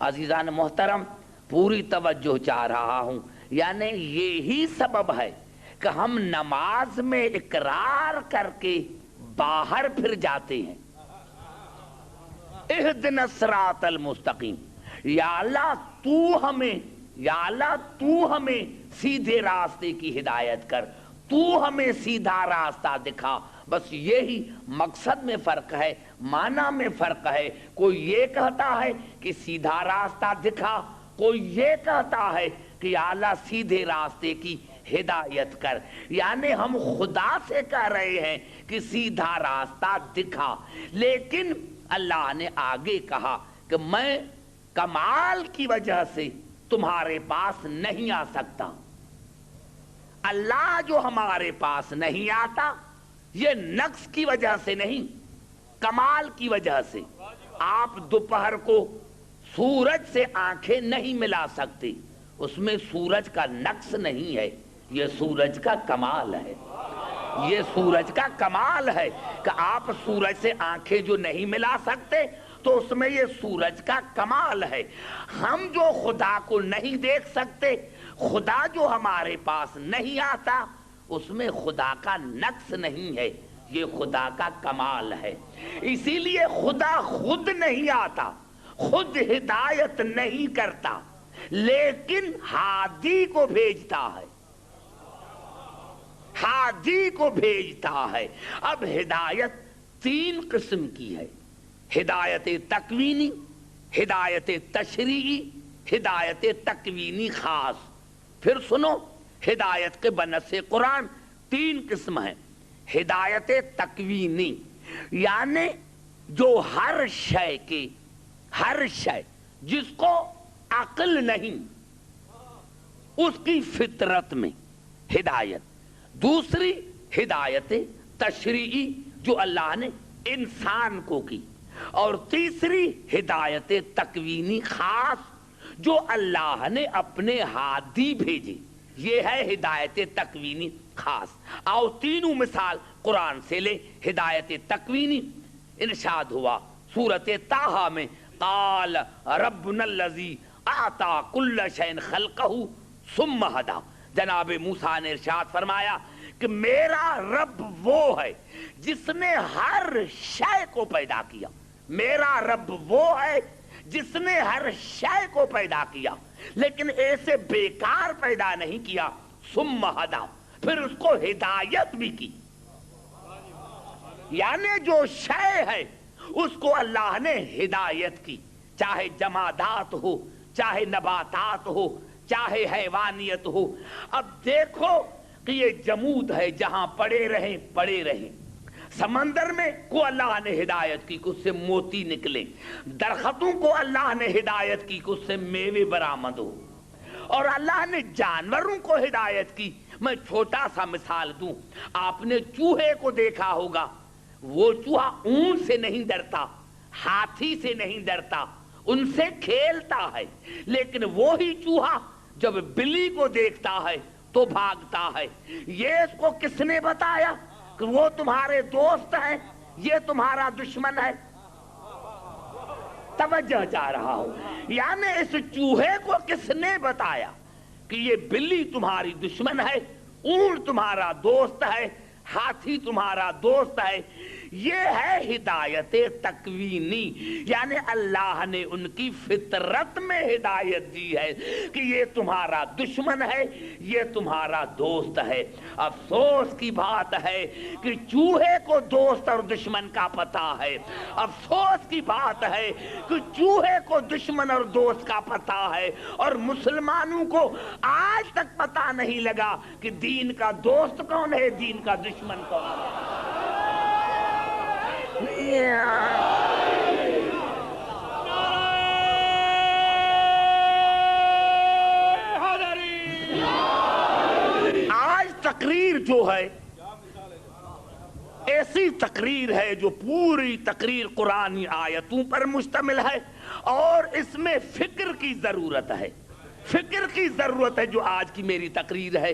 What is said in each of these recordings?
عزیزان محترم پوری توجہ چاہ رہا ہوں، یعنی یہی سبب ہے کہ ہم نماز میں اقرار کر کے باہر پھر جاتے ہیں، اہدنا الصراط المستقیم، یا اللہ تو ہمیں سیدھے راستے کی ہدایت کر، تو ہمیں سیدھا راستہ دکھا۔ بس یہی مقصد میں فرق ہے، معنی میں فرق ہے۔ کوئی یہ کہتا ہے کہ سیدھا راستہ دکھا، کوئی یہ کہتا ہے کہ یا اللہ سیدھے راستے کی ہدایت کر، یعنی ہم خدا سے کہہ رہے ہیں کہ سیدھا راستہ دکھا، لیکن اللہ نے آگے کہا کہ میں کمال کی وجہ سے تمہارے پاس نہیں آ سکتا۔ اللہ جو ہمارے پاس نہیں آتا یہ نقص کی وجہ سے نہیں، کمال کی وجہ سے۔ آپ دوپہر کو سورج سے آنکھیں نہیں ملا سکتے، اس میں سورج کا نقص نہیں ہے، یہ سورج کا کمال ہے، یہ سورج کا کمال ہے کہ آپ سورج سے آنکھیں جو نہیں ملا سکتے تو اس میں یہ سورج کا کمال ہے۔ ہم جو خدا کو نہیں دیکھ سکتے، خدا جو ہمارے پاس نہیں آتا، اس میں خدا کا نقص نہیں ہے، یہ خدا کا کمال ہے۔ اسی لیے خدا خود نہیں آتا، خود ہدایت نہیں کرتا، لیکن ہادی کو بھیجتا ہے، ہادی کو بھیجتا ہے۔ اب ہدایت تین قسم کی ہے، ہدایت تکوینی، ہدایت تشریعی، ہدایت تکوینی خاص۔ پھر سنو، ہدایت کے بنص قرآن تین قسم ہیں۔ ہدایت تکوینی یعنی جو ہر شے جس کو عقل نہیں اس کی فطرت میں ہدایت۔ دوسری ہدایت تشریعی جو اللہ نے انسان کو کی، اور تیسری ہدایت تکوینی خاص جو اللہ نے اپنے ہادی بھیجے، یہ ہے ہدایت تکوینی خاص۔ آؤ تینوں مثال قرآن سے لے۔ ہدایت تکوینی ارشاد ہوا سورۃ طٰہٰ میں، قال ربنا الذی اعطی کل شیء خلقہ ثم ہدی۔ جناب موسیٰ نے ارشاد فرمایا کہ میرا رب وہ ہے جس نے ہر شے کو پیدا کیا، میرا رب وہ ہے جس نے ہر شے کو پیدا کیا، لیکن ایسے بیکار پیدا نہیں کیا، ثم ہدی، پھر اس کو ہدایت بھی کی۔ یعنی جو شے ہے اس کو اللہ نے ہدایت کی، چاہے جمادات ہو، چاہے نباتات ہو، چاہے حیوانیت ہو۔ اب دیکھو کہ یہ جمود ہے، جہاں پڑے رہیں۔ سمندر میں کو اللہ نے ہدایت کی کہ اس سے موتی نکلے، درختوں کو اللہ نے ہدایت کی کہ اس سے میوے برآمد ہو، اور اللہ نے جانوروں کو ہدایت کی۔ میں چھوٹا سا مثال دوں، آپ نے چوہے کو دیکھا ہوگا، وہ چوہا اونٹ سے نہیں ڈرتا، ہاتھی سے نہیں ڈرتا، ان سے کھیلتا ہے، لیکن وہی چوہا جب بلی کو دیکھتا ہے تو بھاگتا ہے۔ یہ اس کو کس نے بتایا کہ وہ تمہارے دوست ہیں، یہ تمہارا دشمن ہے؟ توجہ چاہ رہا ہوں، یعنی اس چوہے کو کس نے بتایا کہ یہ بلی تمہاری دشمن ہے، اونٹ تمہارا دوست ہے، ہاتھی تمہارا دوست ہے؟ یہ ہے ہدایت تکوینی، یعنی اللہ نے ان کی فطرت میں ہدایت دی ہے کہ یہ تمہارا دشمن ہے، یہ تمہارا دوست ہے۔ افسوس کی بات ہے کہ چوہے کو دوست اور دشمن کا پتہ ہے، افسوس کی بات ہے کہ چوہے کو دشمن اور دوست کا پتہ ہے، اور مسلمانوں کو آج تک پتہ نہیں لگا کہ دین کا دوست کون ہے، دین کا دشمن کون ہے۔ آج تقریر جو ہے ایسی تقریر ہے جو پوری تقریر قرآنی آیتوں پر مشتمل ہے، اور اس میں فکر کی ضرورت ہے، فکر کی ضرورت ہے جو آج کی میری تقریر ہے،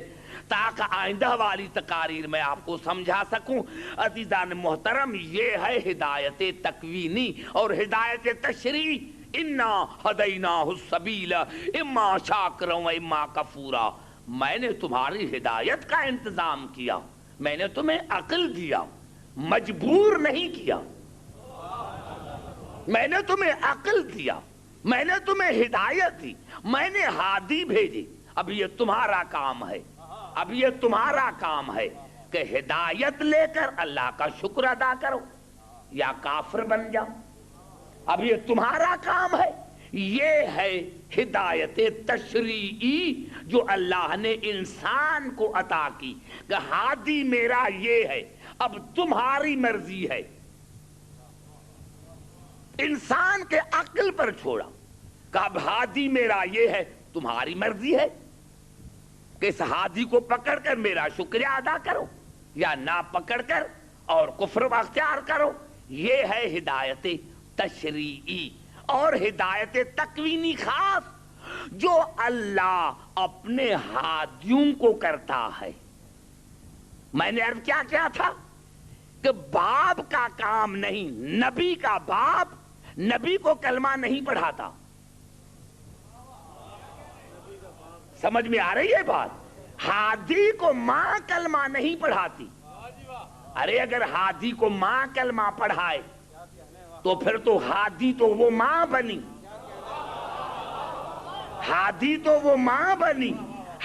تاکہ آئندہ والی تقاریر میں آپ کو سمجھا سکوں۔ عزیزان محترم، یہ ہے ہدایت تکوینی، اور ہدایت تشریعی انا ہدیناہ السبیل اما شاکرا و اما کفورا. میں نے تمہاری ہدایت کا انتظام کیا, میں نے تمہیں عقل دیا, مجبور نہیں کیا. میں نے تمہیں عقل دیا, میں نے تمہیں ہدایت دی, میں نے ہادی بھیجی. اب یہ تمہارا کام ہے, اب یہ تمہارا کام ہے کہ ہدایت لے کر اللہ کا شکر ادا کرو یا کافر بن جاؤ. اب یہ تمہارا کام ہے. یہ ہے ہدایت تشریعی جو اللہ نے انسان کو عطا کی کہ ہادی میرا یہ ہے, اب تمہاری مرضی ہے. انسان کے عقل پر چھوڑا کہ اب ہادی میرا یہ ہے, تمہاری مرضی ہے کہ اس ہادی کو پکڑ کر میرا شکریہ ادا کرو یا نہ پکڑ کر اور کفر اختیار کرو. یہ ہے ہدایت تشریعی. اور ہدایت تکوینی خاص جو اللہ اپنے ہادیوں کو کرتا ہے. میں نے عرض کیا تھا کہ باپ کا کام نہیں, نبی کا باپ نبی کو کلمہ نہیں پڑھاتا. سمجھ میں آ رہی ہے بات؟ ہادی کو ماں کلمہ نہیں پڑھاتی. ارے اگر ہادی کو ماں کلمہ پڑھائے تو پھر تو ہادی تو وہ ماں بنی, ہادی تو وہ ماں بنی,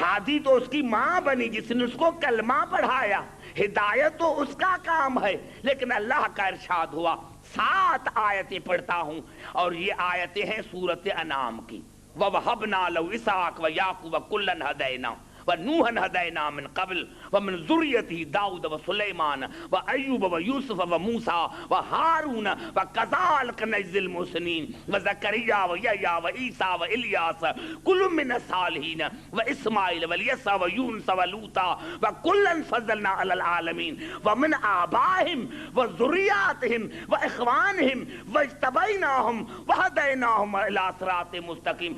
ہادی تو اس کی ماں بنی جس نے اس کو کلمہ پڑھایا. ہدایت تو اس کا کام ہے. لیکن اللہ کا ارشاد ہوا, 7 آیتیں پڑھتا ہوں اور یہ آیتیں ہیں سورۃ انعام کی. وَوَهَبْنَا لَهُ إِسْحَاقَ وَيَعْقُوبَ كُلًّا هَدَيْنَا وَنُوحًا هَدَيْنَا مِن قَبْلُ وَمِن ذُرِّيَّتِهِ داؤد وسليمان وأيوب ويوسف وموسى وهارون وكذلك نجزي المحسنين وزكريا ويحيى وعيسى وإلياس كل من الصالحين وإسماعيل واليسع ويونس ولوطا وكلا فضلنا على العالمين ومن آبائهم وذرياتهم وإخوانهم واجتبيناهم وهديناهم إلى صراط مستقيم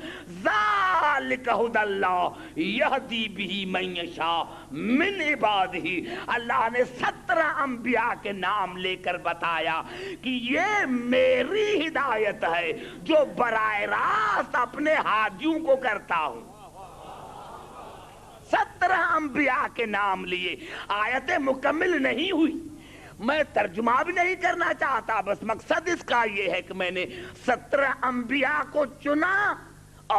ذلك هدى الله يهدي به من يشاء من عبادہ. اللہ نے 17 انبیاء کے نام لے کر بتایا کہ یہ میری ہدایت ہے جو براہ راست اپنے ہادیوں کو کرتا ہوں. 17 انبیاء کے نام لیے. آیت مکمل نہیں ہوئی, میں ترجمہ بھی نہیں کرنا چاہتا, بس مقصد اس کا یہ ہے کہ میں نے 17 انبیاء کو چنا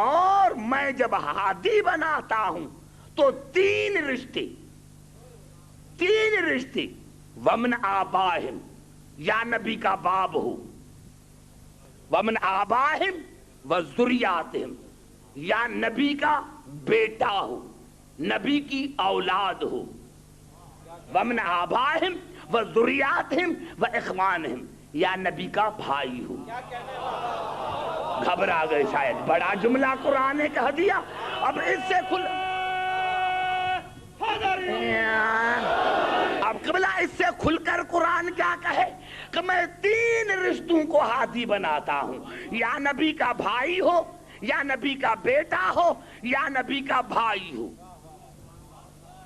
اور میں جب ہادی بناتا ہوں تو 3 رشتے ومن آبائہم یا نبی کا باب ہو, ومن آبائہم وذریاتہم یا نبی کا بیٹا ہو, نبی کی اولاد ہو, ومن آبائہم وذریاتہم واخوانہم یا نبی کا بھائی ہو. گھبرا گئے شاید, بڑا جملہ قرآن نے کہہ دیا. اب اس سے کھل کر قرآن کیا کہے کہ میں 3 رشتوں کو ہادی بناتا ہوں, یا نبی کا بھائی ہو, یا نبی کا بیٹا ہو, یا نبی کا بھائی ہو.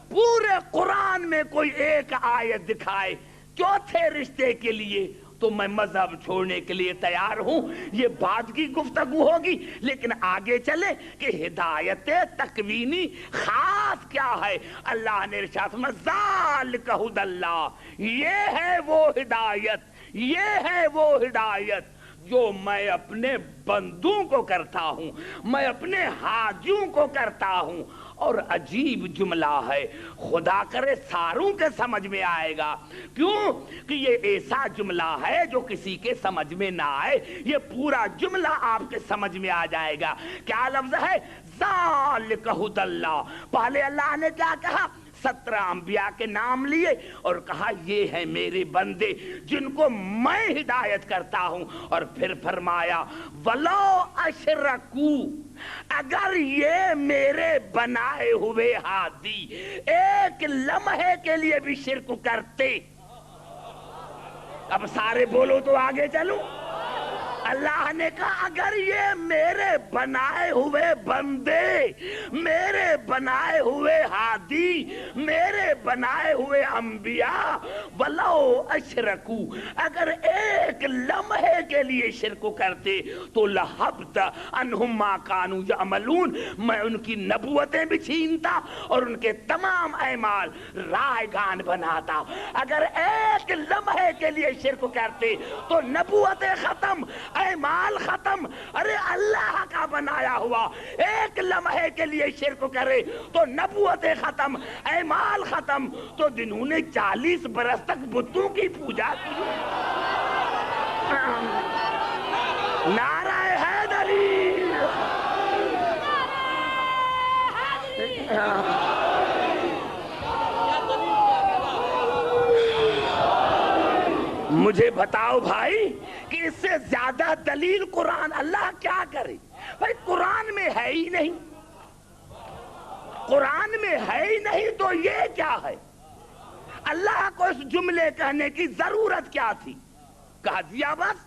پورے قرآن میں کوئی ایک آیت دکھائے 4تھے رشتے کے لیے تو میں مذہب چھوڑنے کے لیے تیار ہوں. یہ بعد کی گفتگو ہوگی, لیکن آگے چلے کہ ہدایت تکوینی خاص کیا ہے. اللہ نے ارشاد فرمایا ذالک ھدی اللہ, یہ ہے وہ ہدایت, یہ ہے وہ ہدایت جو میں اپنے بندوں کو کرتا ہوں, میں اپنے حاجیوں کو کرتا ہوں. اور عجیب جملہ ہے, خدا کرے ساروں کے سمجھ میں آئے گا. کیوں کہ یہ ایسا جملہ ہے جو کسی کے سمجھ میں نہ آئے, یہ پورا جملہ آپ کے سمجھ میں آ جائے گا. کیا لفظ ہے؟ ذالک ھدی اللہ. پہلے اللہ نے کیا کہا؟ 17 انبیاء کے نام لیے اور کہا یہ ہیں میرے بندے جن کو میں ہدایت کرتا ہوں. اور پھر فرمایا وَلَوْ أَشْرَكُوا, اگر یہ میرے بنائے ہوئے ہادی ایک لمحے کے لیے بھی شرک کرتے. اب سارے بولو تو آگے چلو. اللہ نے کہا اگر یہ میرے بنائے ہوئے بندے، میرے بنائے ہوئے ہادی، میرے بنائے ہوئے انبیاء ولو اشرکو، اگر ایک لمحے کے لیے شرک کرتے تو لحبط عنہم ما کانوا یعملون، میں ان کی نبوتیں بھی چھینتا اور ان کے تمام اعمال رائگان بناتا۔ اگر ایک لمحے کے لیے شرک کرتے تو نبوتیں ختم، اعمال ختم۔ ارے اللہ کا بنایا ہوا ایک لمحے کے لیے شرک کرے تو نبوتیں ختم، اعمال ختم۔ تو جنہوں نے 40 برس تک بتوں کی پوجا کی، نعرہ حیدری، مجھے بتاؤ بھائی کہ اس سے زیادہ دلیل قرآن اللہ کیا کرے؟ بھائی قرآن میں ہے ہی نہیں، قرآن میں ہے ہی نہیں تو یہ کیا ہے؟ اللہ کو اس جملے کہنے کی ضرورت کیا تھی؟ کہہ دیا بس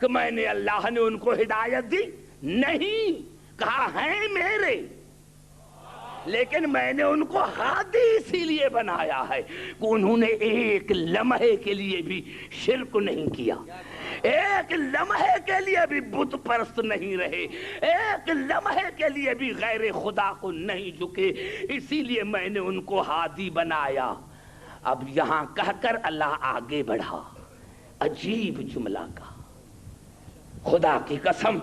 کہ میں نے، اللہ نے ان کو ہدایت دی؟ نہیں، کہا ہیں میرے، لیکن میں نے ان کو ہادی اسی لیے بنایا ہے کہ انہوں نے ایک لمحے کے لیے بھی شرک نہیں کیا، ایک لمحے کے لیے بھی بت پرست نہیں رہے، ایک لمحے کے لیے بھی غیر خدا کو نہیں جھکے، اسی لیے میں نے ان کو ہادی بنایا۔ اب یہاں کہہ کر اللہ آگے بڑھا، عجیب جملہ کا، خدا کی قسم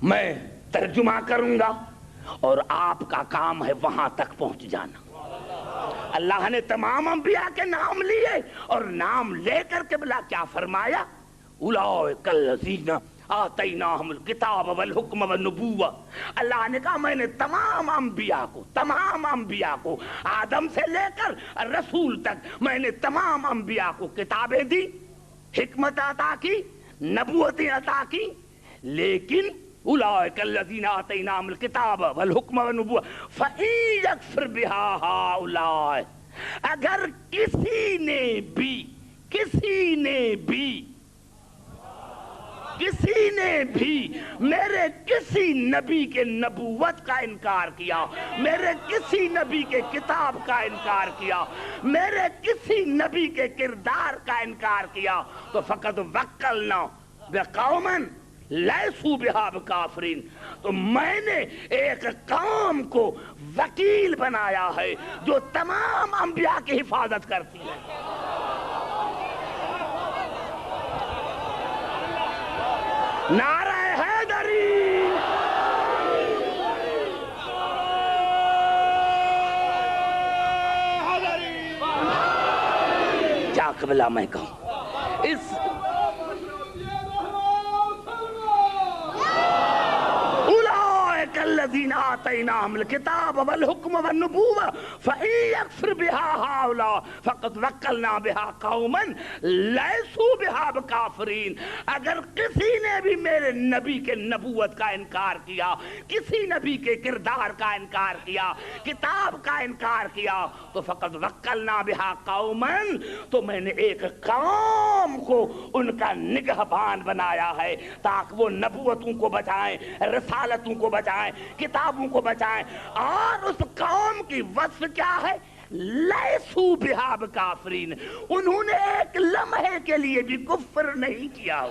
میں ترجمہ کروں گا اور آپ کا کام ہے وہاں تک پہنچ جانا۔ اللہ نے تمام انبیاء کے نام لیے اور نام لے کر قبلہ کیا فرمایا؟ اولئک الذین آتیناہم الکتاب والحکم والنبوہ۔ اللہ نے کہا میں نے تمام انبیاء کو آدم سے لے کر رسول تک میں نے تمام انبیاء کو کتابیں دی، حکمت عطا کی، نبوتیں عطا کی، لیکن اولئک الذین آتیناہم الکتاب والحکم والنبوہ فإن یکفر بہا ہؤلاء، اگر کسی نے بھی میرے کسی نبی کے نبوت کا انکار کیا، میرے کسی نبی کے کتاب کا انکار کیا، میرے کسی نبی کے کردار کا انکار کیا تو فقد وکلنا بقوما لیسوا بہا بکافرین، تو میں نے ایک قوم کو وکیل بنایا ہے جو تمام انبیاء کی حفاظت کرتی ہے۔ نعرہ حیدری، کیا قبلہ میں کہوں؟ اس اولئک الذین آتیناہم الکتاب والحکم والنبوہ فإن یکفر بہا ہؤلاء فقد وکلنا بہا قوما لیسوا بہا بکافرین، اگر کسی نے بھی میرے نبی کے نبوت کا انکار کیا، کسی نبی کے کردار کا انکار کیا، کتاب کا انکار کیا تو فقد وکلنا بہا قوما، تو میں نے ایک قوم کو ان کا نگہبان بنایا ہے تاکہ وہ نبوتوں کو بچائیں، رسالتوں کو بچائیں، کتابوں کو بچائیں۔ اور اس قوم کی وصف کیا ہے؟ لیسوا بہا بکافرین، انہوں نے ایک لمحے کے لیے بھی کفر نہیں کیا۔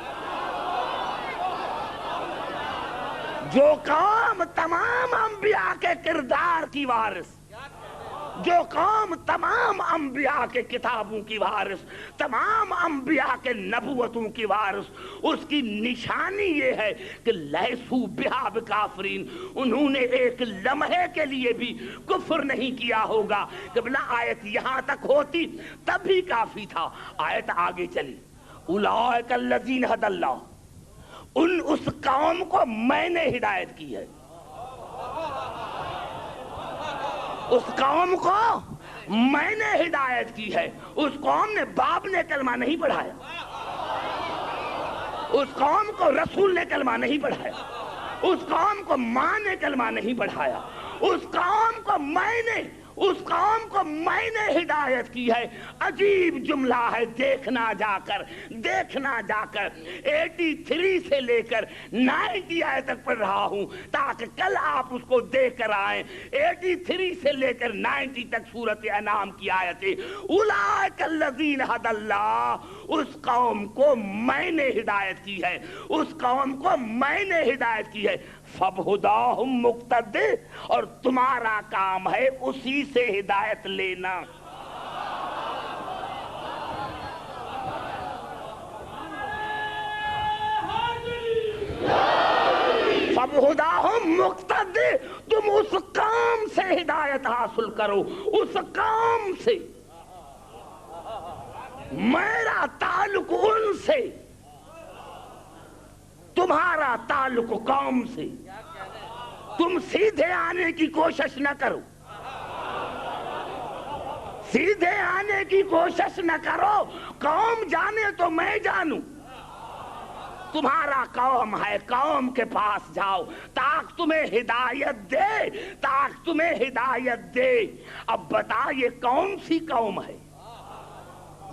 جو قوم تمام انبیاء کے کردار کی وارث، جو قوم تمام انبیاء کے کتابوں کی وارث، تمام انبیاء کے نبوتوں کی وارث، اس کی نشانی یہ ہے کہ لیسوا بہا بکافرین، انہوں نے ایک لمحے کے لیے بھی کفر نہیں کیا ہوگا۔ قبلہ آیت یہاں تک ہوتی تب بھی کافی تھا، آیت آگے چلی، اولئک الذین ھدی اللہ، اس قوم کو میں نے ہدایت کی ہے، اس قوم کو میں نے ہدایت کی ہے۔ اس قوم نے باپ نے کلمہ نہیں پڑھایا، اس قوم کو رسول نے کلمہ نہیں پڑھایا، اس قوم کو ماں نے کلمہ نہیں پڑھایا، اس قوم کو میں نے اس قوم کو میں نے ہدایت کی ہے۔ عجیب جملہ ہے، دیکھنا جا کر 83 سے لے کر 90 آیت تک پڑھ رہا ہوں تاکہ کل آپ اس کو دیکھ کر آئیں۔ 83 سے لے کر 90 تک سورۃ انعام کی آیتیں، اولئک الذین ھدی اللہ، اس قوم کو میں نے ہدایت کی ہے، اس قوم کو میں نے ہدایت کی ہے۔ فَبْہُدَاهُمْ مُقْتَدِّ، اور تمہارا کام ہے اسی سے ہدایت لینا۔ فَبْہُدَاهُمْ مُقْتَدِّ، تم اس کام سے ہدایت حاصل کرو، اس کام سے۔ میرا تعلق ان سے، تمہارا تعلق قوم سے۔ تم سیدھے آنے کی کوشش نہ کرو، سیدھے آنے کی کوشش نہ کرو، قوم جانے تو میں جانوں۔ تمہارا قوم ہے، قوم کے پاس جاؤ تاکہ تمہیں ہدایت دے، اب بتا یہ کون سی قوم ہے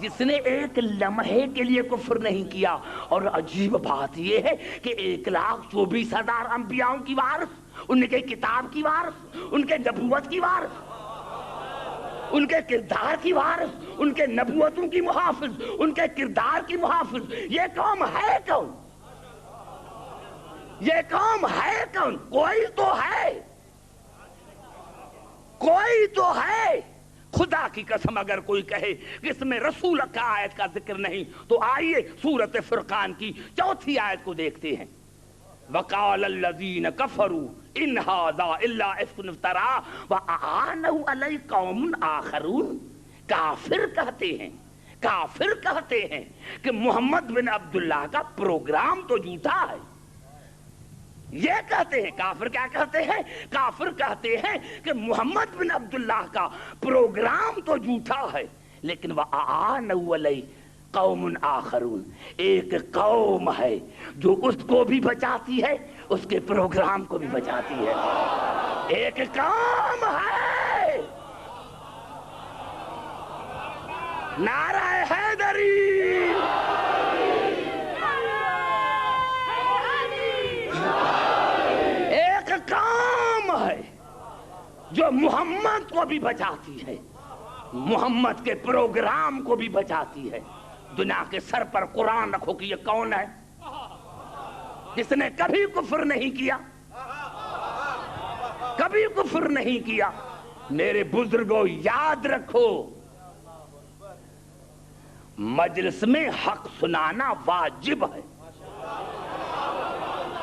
جس نے ایک لمحے کے لیے کفر نہیں کیا؟ اور عجیب بات یہ ہے کہ 1,24,000 انبیاءوں کی وارث، ان کے کتاب کی وارث، ان کے نبوت کی وارث، ان کے کردار کی وارث، ان کے نبوتوں کی محافظ، ان کے کردار کی محافظ، یہ قوم ہے کون؟ یہ قوم ہے کون؟ کوئی تو ہے۔ خدا کی قسم اگر کوئی کہے کہ اس میں رسول کا آیت کا ذکر نہیں تو آئیے سورۃ فرقان کی 4 آیت کو دیکھتے ہیں۔ وَقَالَ الَّذِينَ كَفَرُوا إِنْ هَذَا إِلَّا إِفْكٌ افْتَرَاهُ وَأَعَانَهُ عَلَيْهِ قَوْمٌ آخَرُونَ، کافر کہتے ہیں کہ محمد بن عبداللہ کا پروگرام تو جھوٹا ہے۔ یہ کہتے ہیں، کافر کیا کہتے ہیں؟ کافر کہتے ہیں کہ محمد بن عبداللہ کا پروگرام تو جھوٹا ہے، لیکن وَأَعَانَهُ عَلَيْهِ قَوْمٌ آخَرُونَ، ایک قوم ہے جو اس کو بھی بچاتی ہے، اس کے پروگرام کو بھی بچاتی ہے۔ ایک قوم ہے، نعرہ حیدری، جو محمد کو بھی بچاتی ہے، محمد کے پروگرام کو بھی بچاتی ہے۔ دنیا کے سر پر قرآن رکھو کہ یہ کون ہے جس نے کبھی کفر نہیں کیا، کبھی کفر نہیں کیا۔ میرے بزرگوں یاد رکھو، مجلس میں حق سنانا واجب ہے،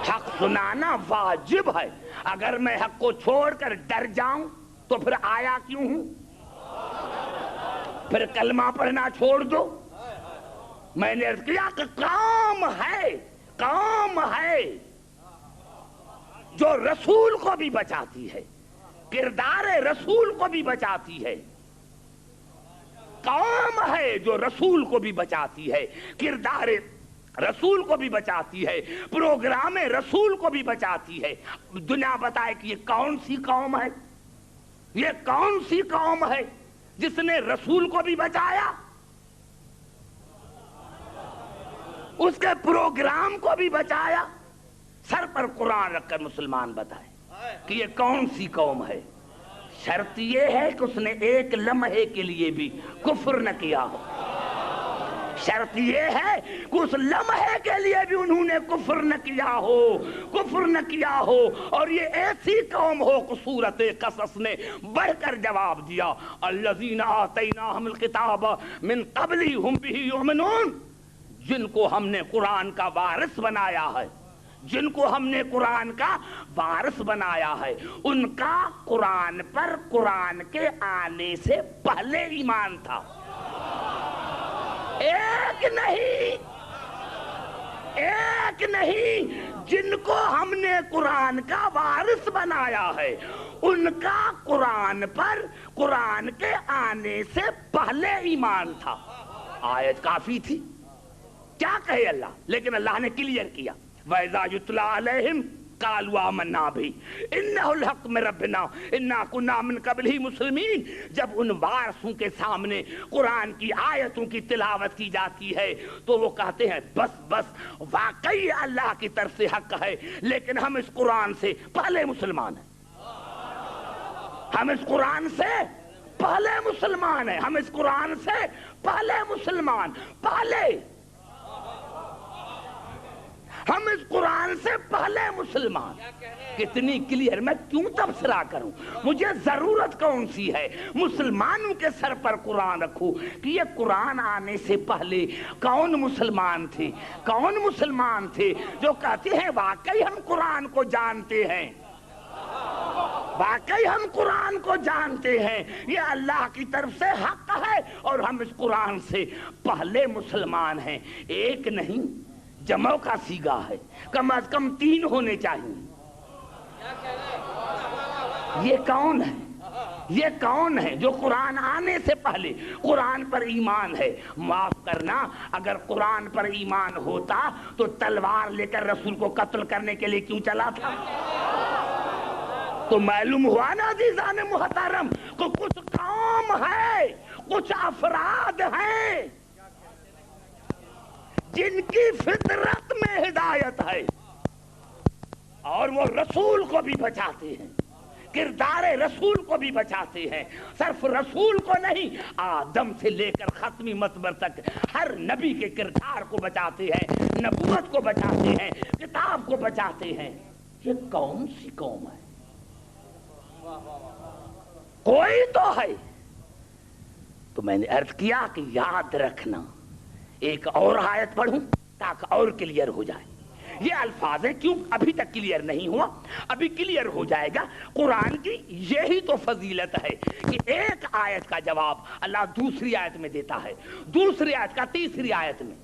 حق سنانا واجب ہے۔ اگر میں حق کو چھوڑ کر ڈر جاؤں تو پھر آیا کیوں ہوں؟ پھر کلمہ پڑھنا چھوڑ دو۔ میں نے عرض کیا کہ قوم ہے جو رسول کو بھی بچاتی ہے، کردار رسول کو بھی بچاتی ہے۔ قوم ہے جو رسول کو بھی بچاتی ہے، کردار رسول کو بھی بچاتی ہے، پروگرام رسول کو بھی بچاتی ہے۔ دنیا بتائے کہ یہ کون سی قوم ہے، یہ کون سی قوم ہے جس نے رسول کو بھی بچایا، اس کے پروگرام کو بھی بچایا۔ سر پر قرآن رکھ کر مسلمان بتائے کہ یہ کون سی قوم ہے۔ شرط یہ ہے کہ اس نے ایک لمحے کے لیے بھی کفر نہ کیا ہو، شرط یہ ہے کہ اس لمحے کے لیے بھی انہوں نے کفر نہ کیا ہو، اور یہ ایسی قوم ہو کہ سورۃ قصص نے بڑھ کر جواب دیا، الذین آتیناہم الکتاب من قبلہ ہم بہ یؤمنون، جن کو ہم نے قرآن کا وارث بنایا ہے، جن کو ہم نے قرآن کا وارث بنایا ہے، ان کا قرآن پر قرآن کے آنے سے پہلے ایمان تھا۔ ایک نہیں، جن کو ہم نے قرآن کا وارث بنایا ہے ان کا قرآن پر قرآن کے آنے سے پہلے ایمان تھا۔ آیت کافی تھی، کیا کہے اللہ، لیکن اللہ نے کلیئر کیا، وَإِذَا يُتْلَىٰ عَلَيْهِمْ قالوا آمنا بھی انہ الحق من ربنا انا کنا من قبلہ مسلمین. جب ان وارثوں کے سامنے قرآن کی آیتوں کی تلاوت کی جاتی ہے تو وہ کہتے ہیں بس بس واقعی اللہ کی طرف سے حق ہے، لیکن ہم اس قرآن سے پہلے مسلمان ہیں، ہم اس قرآن سے پہلے مسلمان ہیں، ہم اس قرآن سے پہلے مسلمان، پہلے ہم اس قرآن سے پہلے مسلمان. کتنی کلیئر، میں کیوں تبصرہ کروں؟ مجھے ضرورت کون سی ہے مسلمانوں کے سر پر قرآن رکھوں کہ یہ قرآن آنے سے پہلے کون مسلمان تھے، کون مسلمان تھے جو کہتے ہیں واقعی ہم قرآن کو جانتے ہیں، واقعی ہم قرآن کو جانتے ہیں، یہ اللہ کی طرف سے حق ہے اور ہم اس قرآن سے پہلے مسلمان ہیں. ایک نہیں، جمع کا صیغہ ہے، کم از کم 3 ہونے چاہیے. یہ کون ہے؟ یہ کون ہے جو قرآن آنے سے پہلے قرآن پر ایمان ہے؟ معاف کرنا، اگر قرآن پر ایمان ہوتا تو تلوار لے کر رسول کو قتل کرنے کے لیے کیوں چلا تھا؟ تو معلوم ہوا نا عزیزان محترم کو کچھ قوم ہے، کچھ افراد ہیں جن کی فطرت میں ہدایت ہے اور وہ رسول کو بھی بچاتے ہیں، کردار رسول کو بھی بچاتے ہیں. صرف رسول کو نہیں، آدم سے لے کر ختمی مصبر تک ہر نبی کے کردار کو بچاتے ہیں، نبوت کو بچاتے ہیں، کتاب کو بچاتے ہیں. یہ کون سی قوم ہے؟ کوئی تو ہے. تو میں نے عرض کیا کہ یاد رکھنا، ایک اور آیت پڑھوں تاکہ اور کلیئر ہو جائے. یہ الفاظ ہیں، کیوں ابھی تک کلیئر نہیں ہوا، ابھی کلیئر ہو جائے گا. قرآن کی یہی تو فضیلت ہے کہ ایک آیت کا جواب اللہ دوسری آیت میں دیتا ہے، دوسری آیت کا تیسری آیت میں،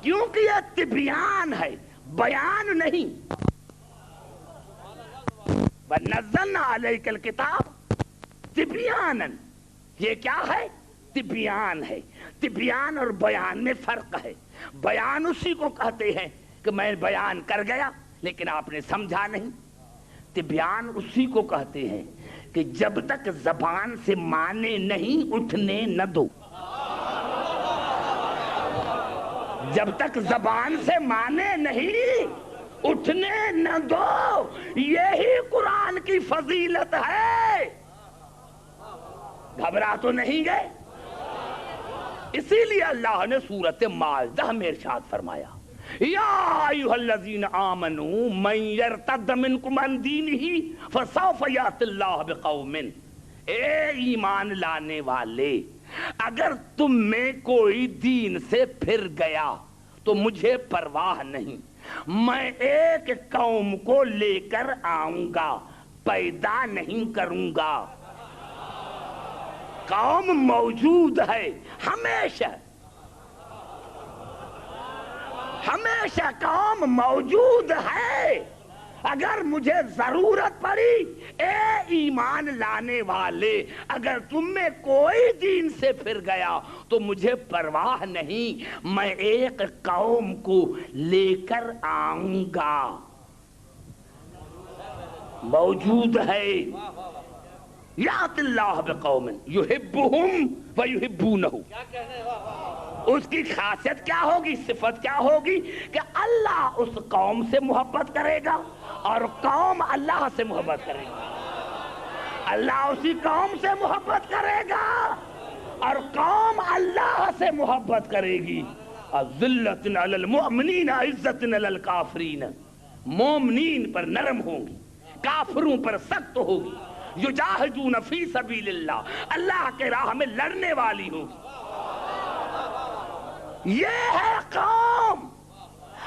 کیونکہ یہ تبیان ہے، بیان نہیں. وَنَزَّلْنَا عَلَيْكَ الْكِتَابَ تِبْيَانًا، یہ کیا ہے؟ تبیان ہے. تبیان اور بیان میں فرق ہے. بیان اسی کو کہتے ہیں کہ میں بیان کر گیا لیکن آپ نے سمجھا نہیں. تبیان اسی کو کہتے ہیں کہ جب تک زبان سے معنی نہیں اٹھنے نہ دو، جب تک زبان سے معنی نہیں اٹھنے نہ دو، یہی قرآن کی فضیلت ہے. گھبرا تو نہیں گئے؟ اسی لیے اللہ نے سورۃ مائدہ میں ارشاد فرمایا یا ایھا الذین آمنوا من یرتد منکم عن دینہ فسوف یأتی اللہ بقوم. اے ایمان لانے والے، اگر تم میں کوئی دین سے پھر گیا تو مجھے پرواہ نہیں، میں ایک قوم کو لے کر آؤں گا، پیدا نہیں کروں گا. قوم موجود ہے ہمیشہ، ہمیشہ قوم موجود ہے. اگر مجھے ضرورت پڑی، اے ایمان لانے والے، اگر تم میں کوئی دین سے پھر گیا تو مجھے پرواہ نہیں، میں ایک قوم کو لے کر آؤں گا. موجود ہے. یأتی اللہ بقوم یحبہم ویحبونہ. اس کی خاصیت کیا ہوگی، صفت کیا ہوگی کہ اللہ اس قوم سے محبت کرے گا اور قوم اللہ سے محبت کرے گی. اللہ اسی قوم سے محبت کرے گا اور قوم اللہ سے محبت کرے گی. اذلۃ علی المؤمنین عزۃ علی الکافرین. مومنین پر نرم ہوں گی، کافروں پر سخت ہوگی. یجاہدون فی سبیل اللہ، اللہ کے راہ میں لڑنے والی ہوگی. یہ ہے قوم.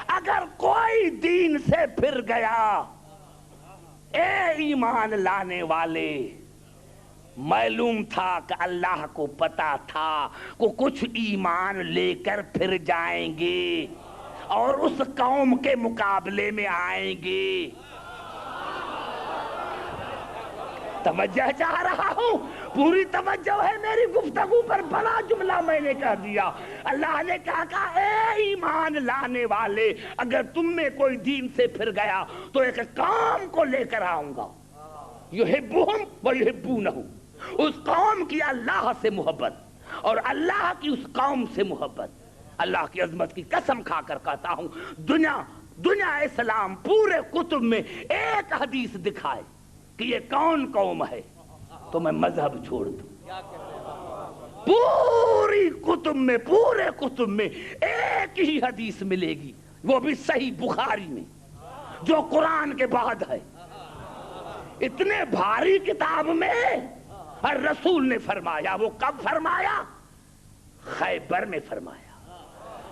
اگر کوئی دین سے پھر گیا، اے ایمان لانے والے، معلوم تھا کہ اللہ کو پتا تھا کہ کچھ ایمان لے کر پھر جائیں گے اور اس قوم کے مقابلے میں آئیں گے. توجہ چاہ رہا ہوں، پوری توجہ ہے میری گفتگو پر. بڑا جملہ میں نے کہہ دیا. اللہ نے کہا اے ایمان لانے والے، اگر تم میں کوئی دین سے پھر گیا تو ایک قوم کو لے کر آؤں گا. یحبہم ویحبونہ، اس قوم کی اللہ سے محبت اور اللہ کی اس قوم سے محبت. اللہ کی عظمت کی قسم کھا کر کہتا ہوں، دنیا اسلام پورے کتب میں ایک حدیث دکھائے کہ یہ کون قوم ہے تو میں مذہب چھوڑ دوں. پوری پورے کتب میں ایک ہی حدیث ملے گی، وہ بھی صحیح بخاری میں، جو قرآن کے بعد ہے. اتنے بھاری کتاب میں اور رسول نے فرمایا. وہ کب فرمایا؟ خیبر میں فرمایا.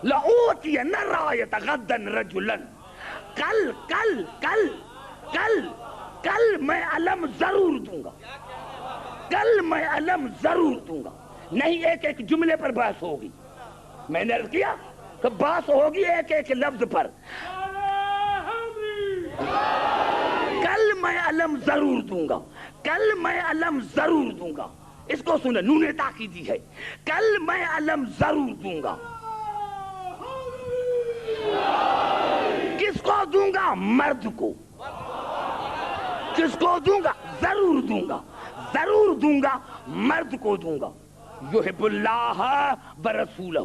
لَأُوتِيَنَّ الرَّايَةَ غَدًّا رَجُلًا. کل میں علم ضرور دوں گا، کل میں علم ضرور دوں گا. نہیں ایک ایک جملے پر بحث ہوگی. میں نے عرض کیا کہ بحث ہوگی ایک ایک لفظ پر. کل میں علم ضرور دوں گا، کل میں علم ضرور دوں گا. اس کو سنیں، نون تاکیدی ہے. کل میں علم ضرور دوں گا. کس کو دوں گا؟ مرد کو. کس کو دوں گا؟ ضرور دوں گا، ضرور دوں گا، مرد کو دوں گا. یحب اللہ ورسولہ،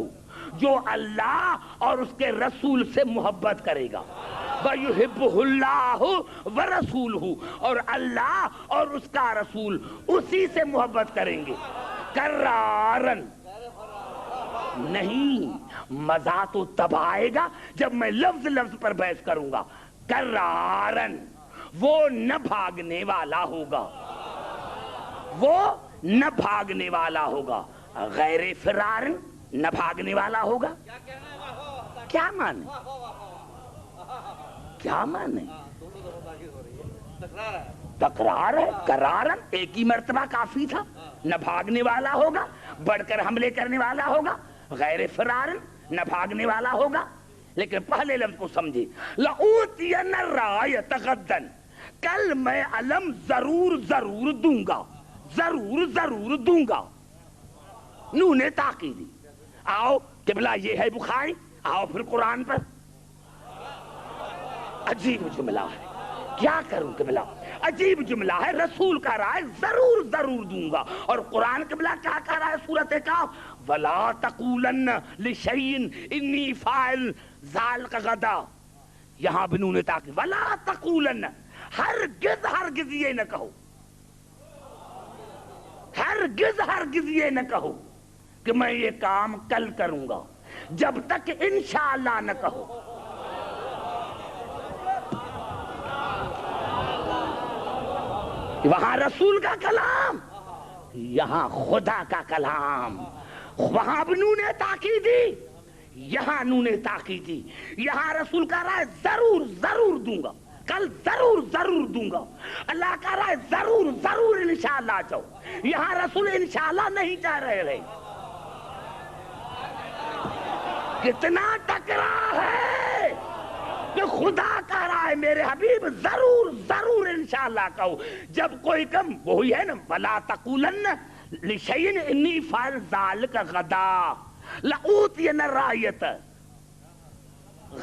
جو اللہ اور اس کے رسول سے محبت کرے گا. وَيُحِبُّهُ اللَّهُ وَرَسُولُهُ، اور اللہ اور اس کا رسول اسی سے محبت کریں گے. کرارن نہیں، مزہ تو تب آئے گا جب میں لفظ پر بحث کروں گا. کرارن، وہ نہ بھاگنے والا ہوگا، وہ نہ بھاگنے والا ہوگا. غیر فرارن، نہ بھاگنے والا ہوگا. کیا مانے؟ کیا مانے؟ تکرار ہے. کرارن ایک ہی مرتبہ کافی تھا. نہ بھاگنے والا ہوگا، بڑھ کر حملے کرنے والا ہوگا. غیر فرارن، نہ بھاگنے والا ہوگا. لیکن پہلے لفظ کو سمجھے. لَأُوتِيَنَّ الرَّايَةَ غَدًّا، کل میں علم ضرور ضرور دوں گا، ضرور ضرور دوں گا. نون تاکیدی. آؤ قبلہ یہ ہے بخاری. آؤ پھر قرآن پر. عجیب جملہ ہے، کیا کروں قبلہ؟ عجیب جملہ ہے. رسول کہہ رہا ہے ضرور ضرور دوں گا، اور قرآن قبلہ کیا کہہ رہا ہے سورۃ کہف؟ وَلَا تَقُولَنَّ لِشَيْءٍ إِنِّي فَاعِلٌ ذَلِكَ غَدًا. یہاں بنون تاکید. وَلَا تَقُولَنَّ، ہرگز ہرگز یہ نہ کہو، ہرگز ہرگز یہ نہ کہو کہ میں یہ کام کل کروں گا، جب تک انشاءاللہ نہ کہو. وہاں رسول کا کلام، یہاں خدا کا کلام. وہاں نون تاکیدی، یہاں نون تاکیدی. یہاں رسول کہہ رہا ہے ضرور ضرور دوں گا، کل ضرور ضرور دوں گا. اللہ کہہ رہا ہے ضرور ضرور انشاءاللہ چاہو. یہاں رسول انشاءاللہ نہیں چاہ رہے. کتنا ٹکرا ہے کہ خدا کہہ رہا ہے میرے حبیب ضرور ضرور انشاءاللہ کہو. جب کوئی کم، وہی ہے نا، وَلَا تَقُولَنَّ لِشَيْءٍ إِنِّي فَاعِلٌ ذَلِكَ غَدًا. لَأُوتِيَنَّ الرَّايَةَ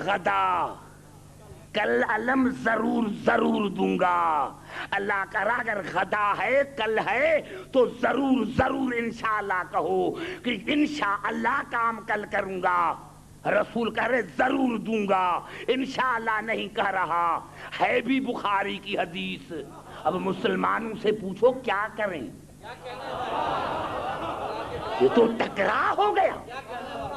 غدا، کل علم ضرور ضرور دوں گا. اللہ کہہ رہا اگر غدا ہے، کل ہے، تو ضرور ضرور انشاءاللہ کہو کہ انشاءاللہ کام کل کروں گا. رسول کہہ رہے ضرور دوں گا، انشاءاللہ نہیں کہہ رہا. ہے بھی بخاری کی حدیث. اب مسلمانوں سے پوچھو کیا کریں؟ یہ تو ٹکرا ہو گیا.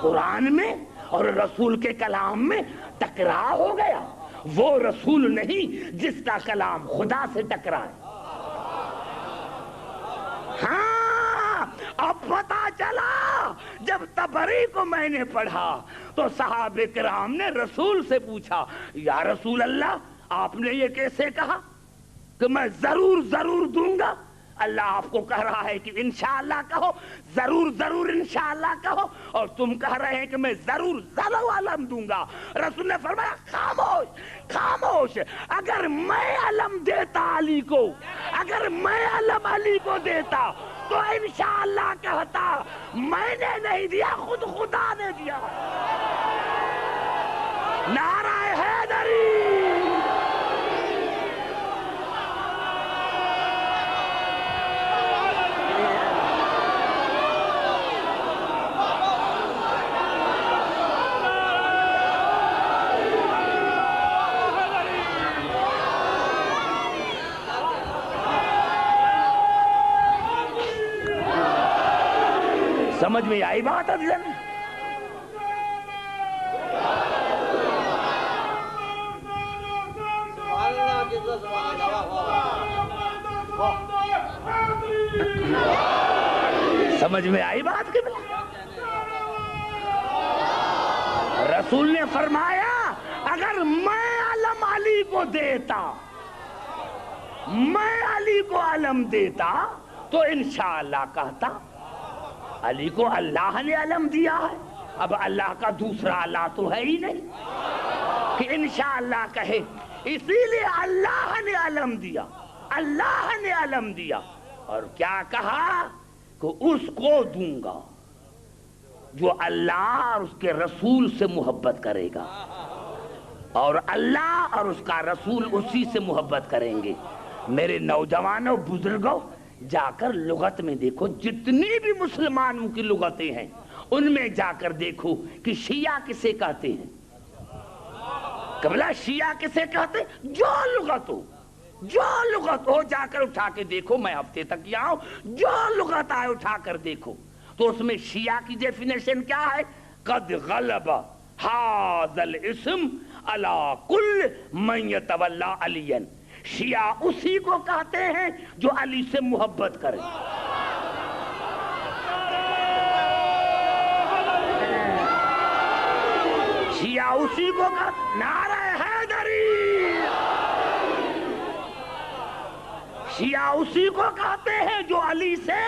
قرآن میں اور رسول کے کلام میں ٹکرا ہو گیا. وہ رسول نہیں جس کا کلام خدا سے ٹکرائے. ہاں، اب پتا چلا جب تبری کو میں نے پڑھا تو صحابہ کرام نے رسول سے پوچھا، یا رسول اللہ آپ نے یہ کیسے کہا کہ میں ضرور ضرور دوں گا؟ اللہ آپ کو کہہ رہا ہے کہ انشاءاللہ کہو، ضرور ضرور انشاءاللہ کہو، اور تم کہہ رہے ہیں کہ میں ضرور ضرور علم دوں گا۔ رسول نے فرمایا خاموش خاموش، اگر میں علم دیتا علی کو، اگر میں علم علی کو دیتا تو انشاءاللہ کہتا، میں نے نہیں دیا، خود خدا نے دیا۔ نعرہ حیدری۔ سمجھ میں آئی بات افضل؟ سمجھ میں آئی بات قبلہ؟ رسول نے فرمایا اگر میں علم علی کو دیتا، میں علی کو علم دیتا تو انشاءاللہ کہتا۔ علی کو اللہ نے علم دیا ہے، اب اللہ کا دوسرا اللہ تو ہے ہی نہیں کہ انشاءاللہ کہے، اسی لیے اللہ نے علم دیا، اللہ نے علم دیا، اور کیا کہا کہ اس کو دوں گا جو اللہ اور اس کے رسول سے محبت کرے گا، اور اللہ اور اس کا رسول اسی سے محبت کریں گے۔ میرے نوجوانوں بزرگوں، جا کر لغت میں دیکھو، جتنی بھی مسلمانوں کی لغتیں ہیں ان میں جا کر دیکھو کہ شیعہ کسے کہتے ہیں۔ قبلہ شیعہ کسے کہتے ہیں؟ جو لغت ہو، جو لغت ہو، جا کر اٹھا کے دیکھو، میں ہفتے تک یہاں ہوں، جو لغت آئے اٹھا کر دیکھو تو اس میں شیعہ کی ڈیفینیشن کیا ہے؟ قد غلب ھذا الاسم علی کل من یتولی علی۔ شیعہ اسی کو کہتے ہیں جو علی سے محبت کرے۔ شیعہ اسی کو کہتے، نعرہ حیدری، شیعہ اسی کو کہتے ہیں جو علی سے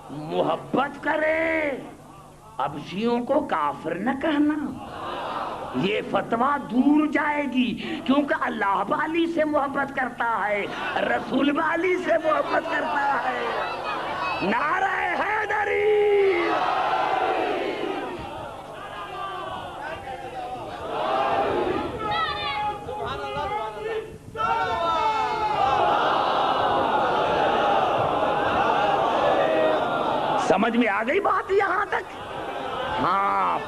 محبت کرے۔ اب شیعوں کو کافر نہ کہنا، یہ فتویٰ دور جائے گی، کیونکہ اللہ بھی علی سے محبت کرتا ہے، رسول بھی علی سے محبت کرتا ہے۔ نعرہ حیدری۔ سمجھ میں آ گئی بات یہاں تک؟ ہاں،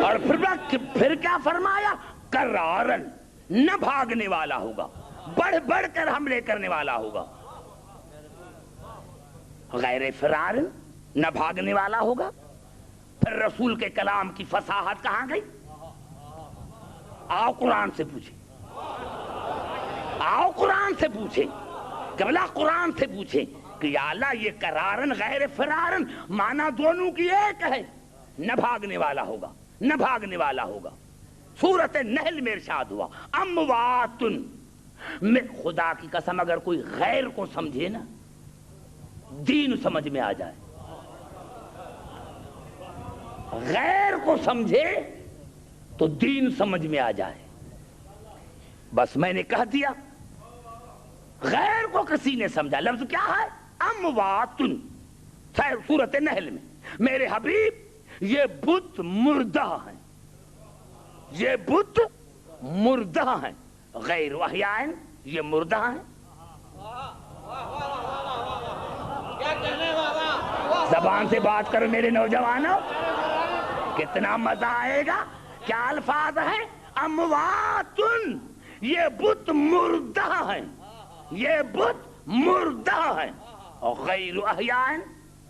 اور پھر کیا فرمایا؟ کرارن، نہ بھاگنے والا ہوگا، بڑھ بڑھ کر حملے کرنے والا ہوگا، غیر فرارن، نہ بھاگنے والا ہوگا۔ پھر رسول کے کلام کی فصاحت کہاں گئی؟ آؤ قرآن سے پوچھیں، آؤ قرآن سے پوچھیں، قبلہ قرآن سے پوچھیں کہ یا اللہ یہ کرارن غیر فرارن معنی دونوں کی ایک ہے۔ نہ بھاگنے والا ہوگا، نہ بھاگنے والا ہوگا۔ سورۃ نحل میں ارشاد ہوا امواتن۔ میں خدا کی قسم اگر کوئی غیر کو سمجھے نا، دین سمجھ میں آ جائے، غیر کو سمجھے تو دین سمجھ میں آ جائے۔ بس میں نے کہہ دیا، غیر کو کسی نے سمجھا، لفظ کیا ہے؟ امواتن، سورۃ نحل میں۔ میرے حبیب یہ بت مردہ ہیں، یہ بت مردہ ہیں، غیر احیاء، یہ مردہ ہیں۔ زبان سے بات کرو میرے نوجوانوں، کتنا مزہ آئے گا۔ کیا الفاظ ہیں؟ امواتن، یہ بت مردہ ہیں، یہ بت مردہ ہیں، اور غیر احیاء،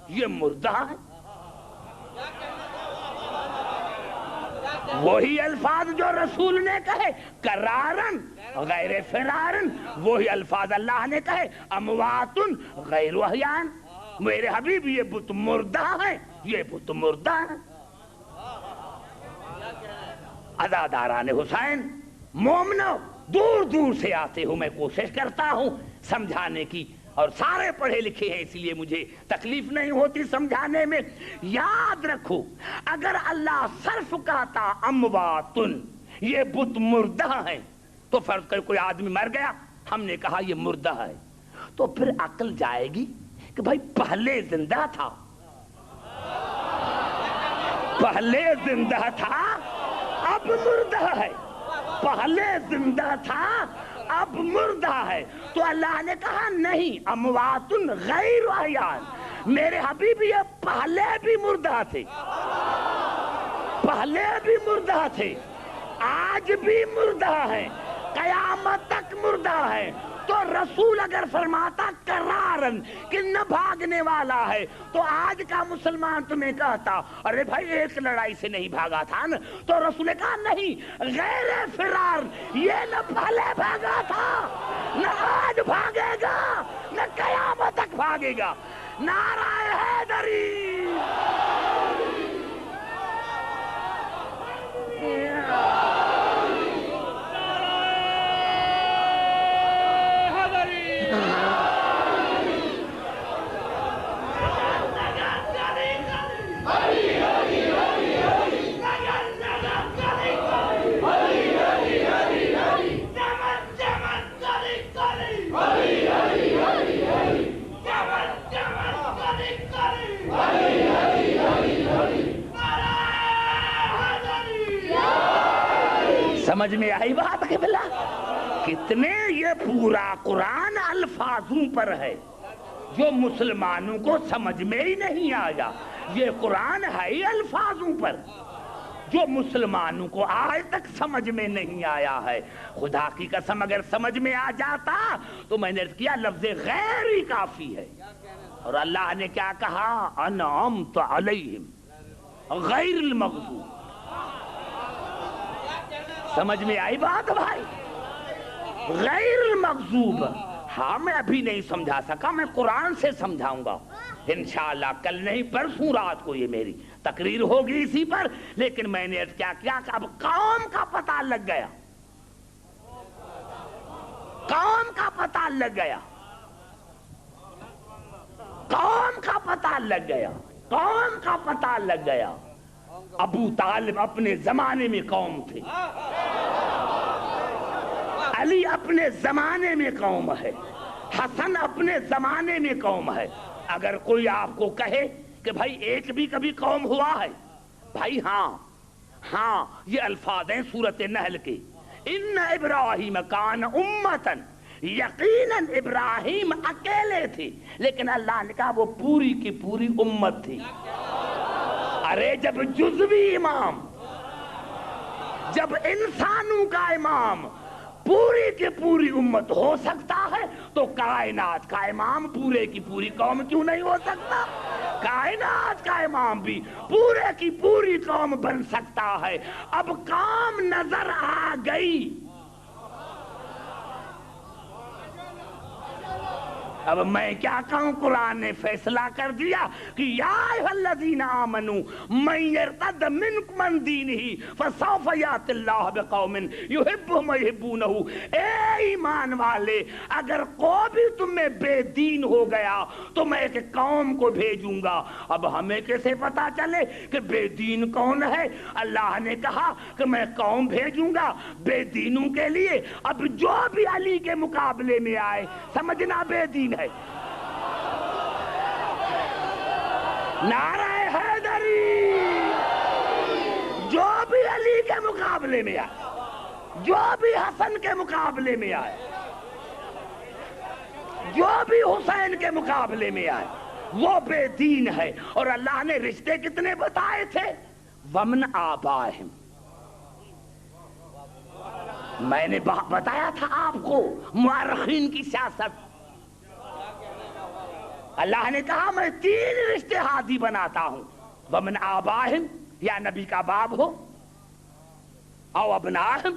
یہ مردہ ہیں۔ وہی الفاظ جو رسول نے کہے کرارن غیر فرارن، وہی الفاظ اللہ نے کہے امواتن غیر احیاء۔ میرے حبیب یہ بت مردہ ہے، یہ بت مردہ ہے۔ عزاداران حسین، مومنو، دور دور سے آتے ہوں، میں کوشش کرتا ہوں سمجھانے کی، اور سارے پڑھے لکھے ہیں اس لیے مجھے تکلیف نہیں ہوتی سمجھانے میں۔ یاد رکھو، اگر اللہ صرف کہتا امواتن، یہ بت مردہ ہے، تو فرض کر کوئی آدمی مر گیا، ہم نے کہا یہ مردہ ہے، تو پھر عقل جائے گی کہ بھائی پہلے زندہ تھا، پہلے زندہ تھا اب مردہ ہے، پہلے زندہ تھا اب مردہ ہے۔ تو اللہ نے کہا نہیں، اموات غیر احیان، میرے حبیب یہ پہلے بھی مردہ تھے، پہلے بھی مردہ تھے، آج بھی مردہ ہے، قیامت تک مردہ ہے۔ تو رسول اگر فرماتا قرارن کہ نہ بھاگنے والا ہے، تو آج کا مسلمان تمہیں کہتا ارے بھائی ایک لڑائی سے نہیں بھاگا تھا نا، تو رسول نے کہا نہیں، غیر فرار، یہ نہ پہلے بھاگا تھا، نہ آج بھاگے گا، نہ قیامت تک بھاگے گا۔ نعرہ حیدری، سمجھ میں آئی بات قبلہ؟ کتنے یہ پورا قرآن الفاظوں پر ہے جو مسلمانوں کو سمجھ میں ہی نہیں آیا۔ یہ قرآن ہے ہی الفاظوں پر جو مسلمانوں کو آج تک سمجھ میں نہیں آیا ہے۔ خدا کی قسم اگر سمجھ میں آ جاتا تو میں نے عرض کیا لفظ غیر ہی کافی ہے۔ اور اللہ نے کیا کہا؟ انعمت علیہم غیر المغضوب۔ سمجھ میں آئی بات بھائی؟ غیر المغضوب، ہاں میں ابھی نہیں سمجھا سکا، میں قرآن سے سمجھاؤں گا انشاءاللہ، کل نہیں پرسوں رات کو یہ میری تقریر ہوگی اسی پر۔ لیکن میں نے کیا کیا کہ اب قوم کا پتہ لگ گیا، قوم کا پتہ لگ گیا، قوم کا پتہ لگ گیا، قوم کا پتہ لگ گیا۔ ابو طالب اپنے زمانے میں قوم تھے، علی اپنے زمانے میں قوم ہے، حسن اپنے زمانے میں قوم ہے۔ اگر کوئی آپ کو کہے کہ بھائی ایک بھی کبھی قوم ہوا ہے، بھائی ہاں یہ الفاظ ہیں سورۃ نحل کے، ان ابراہیم کان امتن، یقیناً ابراہیم اکیلے تھے، لیکن اللہ نے کہا وہ پوری کی پوری امت تھی۔ ارے جب جزوی امام، جب انسانوں کا امام پوری کی پوری امت ہو سکتا ہے تو کائنات کا امام پورے کی پوری قوم کیوں نہیں ہو سکتا؟ کائنات کا امام بھی پورے کی پوری قوم بن سکتا ہے۔ اب قوم نظر آ گئی، اب میں کیا کہوں؟ قرآن نے فیصلہ کر دیا کہ یا ایھا الذین آمنوا من یرتد منکم عن دینہ فسوف یأتی اللہ بقوم یحبہم ویحبونہ۔ اے ایمان والے، اگر کوئی بھی تم میں بے دین ہو گیا تو میں ایک قوم کو بھیجوں گا۔ اب ہمیں کیسے پتا چلے کہ بے دین کون ہے؟ اللہ نے کہا کہ میں قوم بھیجوں گا بے دینوں کے لیے۔ اب جو بھی علی کے مقابلے میں آئے سمجھنا بے دین ہے۔ نعرہ حیدری، جو بھی علی کے مقابلے میں آئے، جو بھی حسن کے مقابلے میں آئے، جو بھی حسین کے مقابلے میں آئے، وہ بے دین ہے۔ اور اللہ نے رشتے کتنے بتائے تھے؟ ومن آبائہم، میں نے بتایا تھا آپ کو مورخین کی سیاست۔ اللہ نے کہا میں 3 رشتے ہادی بناتا ہوں، ومن آبائہم، یا نبی کا باپ ہو، او ابناہم،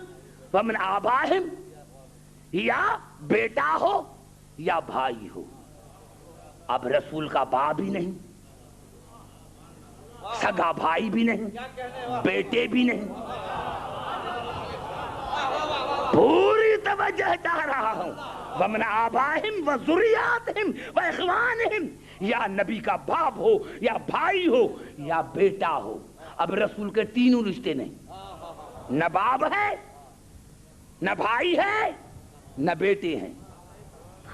ومن آبائہم، یا بیٹا ہو یا بھائی ہو۔ اب رسول کا باپ بھی نہیں، سگا بھائی بھی نہیں، بیٹے بھی نہیں. پوری توجہ چاہ رہا ہوں. وَمِنْ آبَائِهِمْ وَذُرِّيَّاتِهِمْ وَإِخْوَانِهِمْ، یا نبی کا باپ ہو یا بھائی ہو یا بیٹا ہو. اب رسول کے تینوں رشتے نہیں، نہ باپ ہے، نہ بھائی ہے، نہ بیٹے ہیں.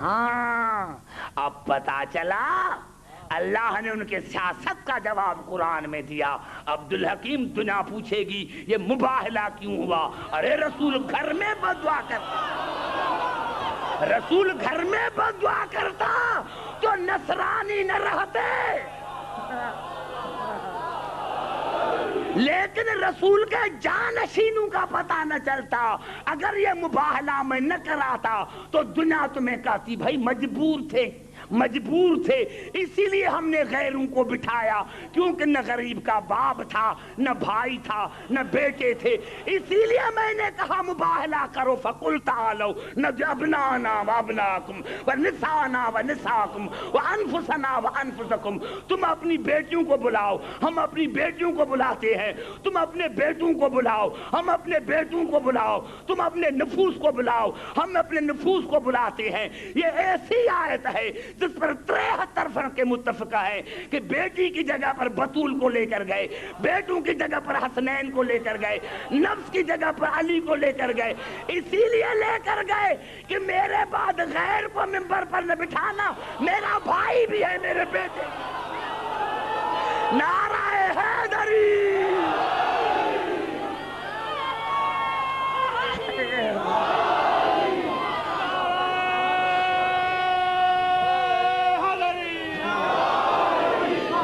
ہاں اب پتا چلا اللہ نے ان کے سیاست کا جواب قرآن میں دیا. عبدالحکیم دنیا پوچھے گی یہ مباہلہ کیوں ہوا؟ ارے رسول گھر میں بددعا کرتا، رسول گھر میں بددعا کرتا تو نصرانی نہ رہتے. لیکن رسول کے جانشینوں کا پتہ نہ چلتا. اگر یہ مباہلہ میں نہ کراتا تو دنیا تمہیں کہتی بھائی مجبور تھے، مجبور تھے، اسی لیے ہم نے غیروں کو بٹھایا، کیونکہ نہ غریب کا باپ تھا، نہ بھائی تھا، نہ بیٹے تھے. اسی لیے میں نے کہا مباہلہ کرو. فَقُلْ تَعَالَوْا نَدْعُ أَبْنَاءَنَا وَأَبْنَاءَكُمْ وَنِسَاءَنَا وَنِسَاءَكُمْ وَأَنفُسَنَا وَأَنفُسَكُمْ. تم اپنی بیٹیوں کو بلاؤ، ہم اپنی بیٹیوں کو بلاتے ہیں. تم اپنے بیٹوں کو بلاؤ، ہم اپنے بیٹوں کو بلاؤ. تم اپنے نفوس کو بلاؤ، ہم اپنے نفوس کو بلاتے ہیں. یہ ایسی آیت ہے جس پر 73 فرقے متفقہ ہے کہ بیٹی کی جگہ پر بطول کو لے کر گئے، بیٹوں کی جگہ پر حسنین کو لے کر گئے، نفس کی جگہ پر علی کو لے کر گئے. اسی لیے لے کر گئے کہ میرے بعد غیر کو منبر پر نہ بٹھانا، میرا بھائی بھی ہے، میرے بیٹے. نعرہ حیدری.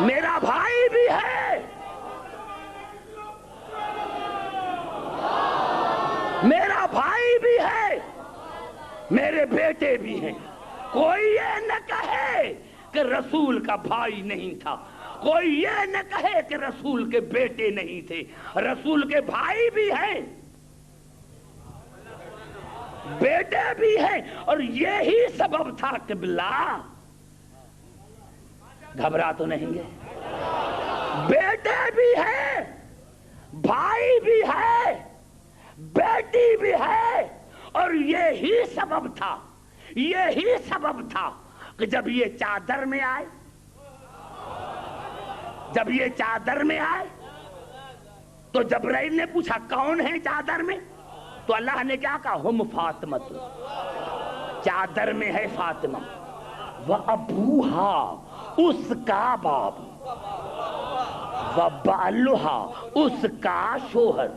میرا بھائی بھی ہے، میرا بھائی بھی ہے، میرے بیٹے بھی ہیں. کوئی یہ نہ کہے کہ رسول کا بھائی نہیں تھا، کوئی یہ نہ کہے کہ رسول کے بیٹے نہیں تھے. رسول کے بھائی بھی ہیں، بیٹے بھی ہیں. اور یہی سبب تھا کہ بلا گھبرا تو نہیں گے. بیٹے بھی ہے، بھائی بھی ہے، بیٹی بھی ہے. اور یہی سبب تھا، یہی سبب تھا کہ جب یہ چادر میں آئے، جب یہ چادر میں آئے تو جبرائیل نے پوچھا کون ہے چادر میں؟ تو اللہ نے کیا کہا؟ ہم فاطمہ. چادر میں ہے فاطمہ. وَأَبُوهَا، اس کا باپ. وَبَعْلُهَا، اس کا شوہر.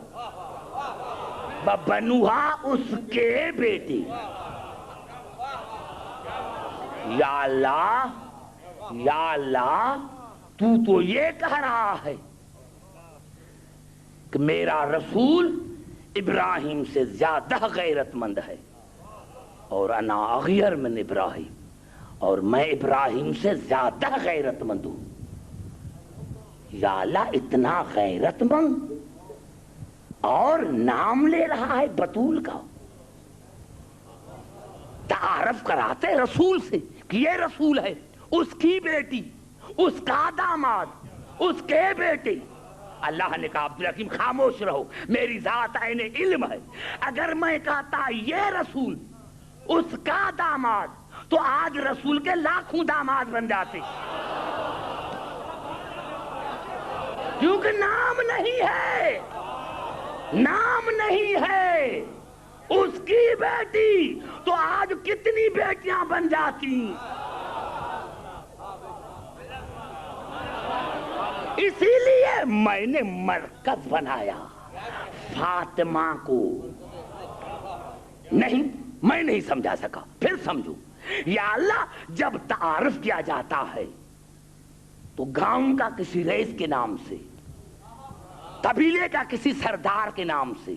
وَبَنُوهَا، اس کے بیٹے. یا اللہ، یا اللہ، تو یہ کہہ رہا ہے کہ میرا رسول ابراہیم سے زیادہ غیرت مند ہے، اور انا اغیر من ابراہیم، اور میں ابراہیم سے زیادہ غیرت مند ہوں. یا اللہ، اتنا غیرت مند اور نام لے رہا ہے بطول کا. تعارف کراتے رسول سے کہ یہ رسول ہے، اس کی بیٹی، اس کا داماد، اس کے بیٹے. اللہ نے کہا عبدالحکیم خاموش رہو، میری ذات عین علم ہے. اگر میں کہتا یہ رسول اس کا داماد تو آج رسول کے لاکھوں داماد بن جاتے، کیونکہ نام نہیں ہے، نام نہیں ہے. اس کی بیٹی تو آج کتنی بیٹیاں بن جاتی. اسی لیے میں نے مرکز بنایا فاطمہ کو. نہیں، میں نہیں سمجھا سکا، پھر سمجھو. یا اللہ، جب تعارف کیا جاتا ہے تو گاؤں کا کسی رئیس کے نام سے، قبیلے کا کسی سردار کے نام سے،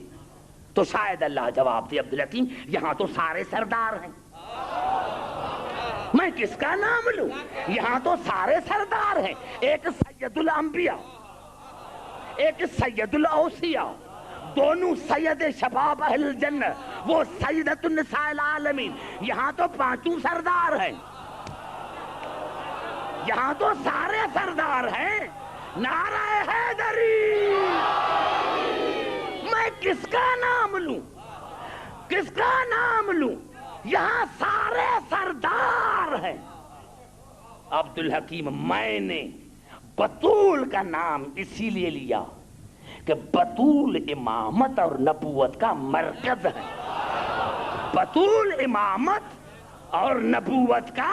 تو شاید اللہ جواب دے عبدالحکیم یہاں تو سارے سردار ہیں، میں کس کا نام لوں؟ یہاں تو سارے سردار ہیں. ایک سید الانبیاء، ایک سید الاوصیاء، دونوں سید شباب اہل الجنہ، وہ سیدۃ النساء العالمین. یہاں تو پانچوں سردار ہیں. یہاں تو سارے سردار ہیں. نعرہ حیدری. میں کس کا نام لوں, کس کا نام لوں؟ یہاں سارے سردار ہیں. عبدالحکیم میں نے بطول کا نام اسی لیے لیا کہ بطول امامت اور نبوت کا مرکز ہے. بطول امامت اور نبوت کا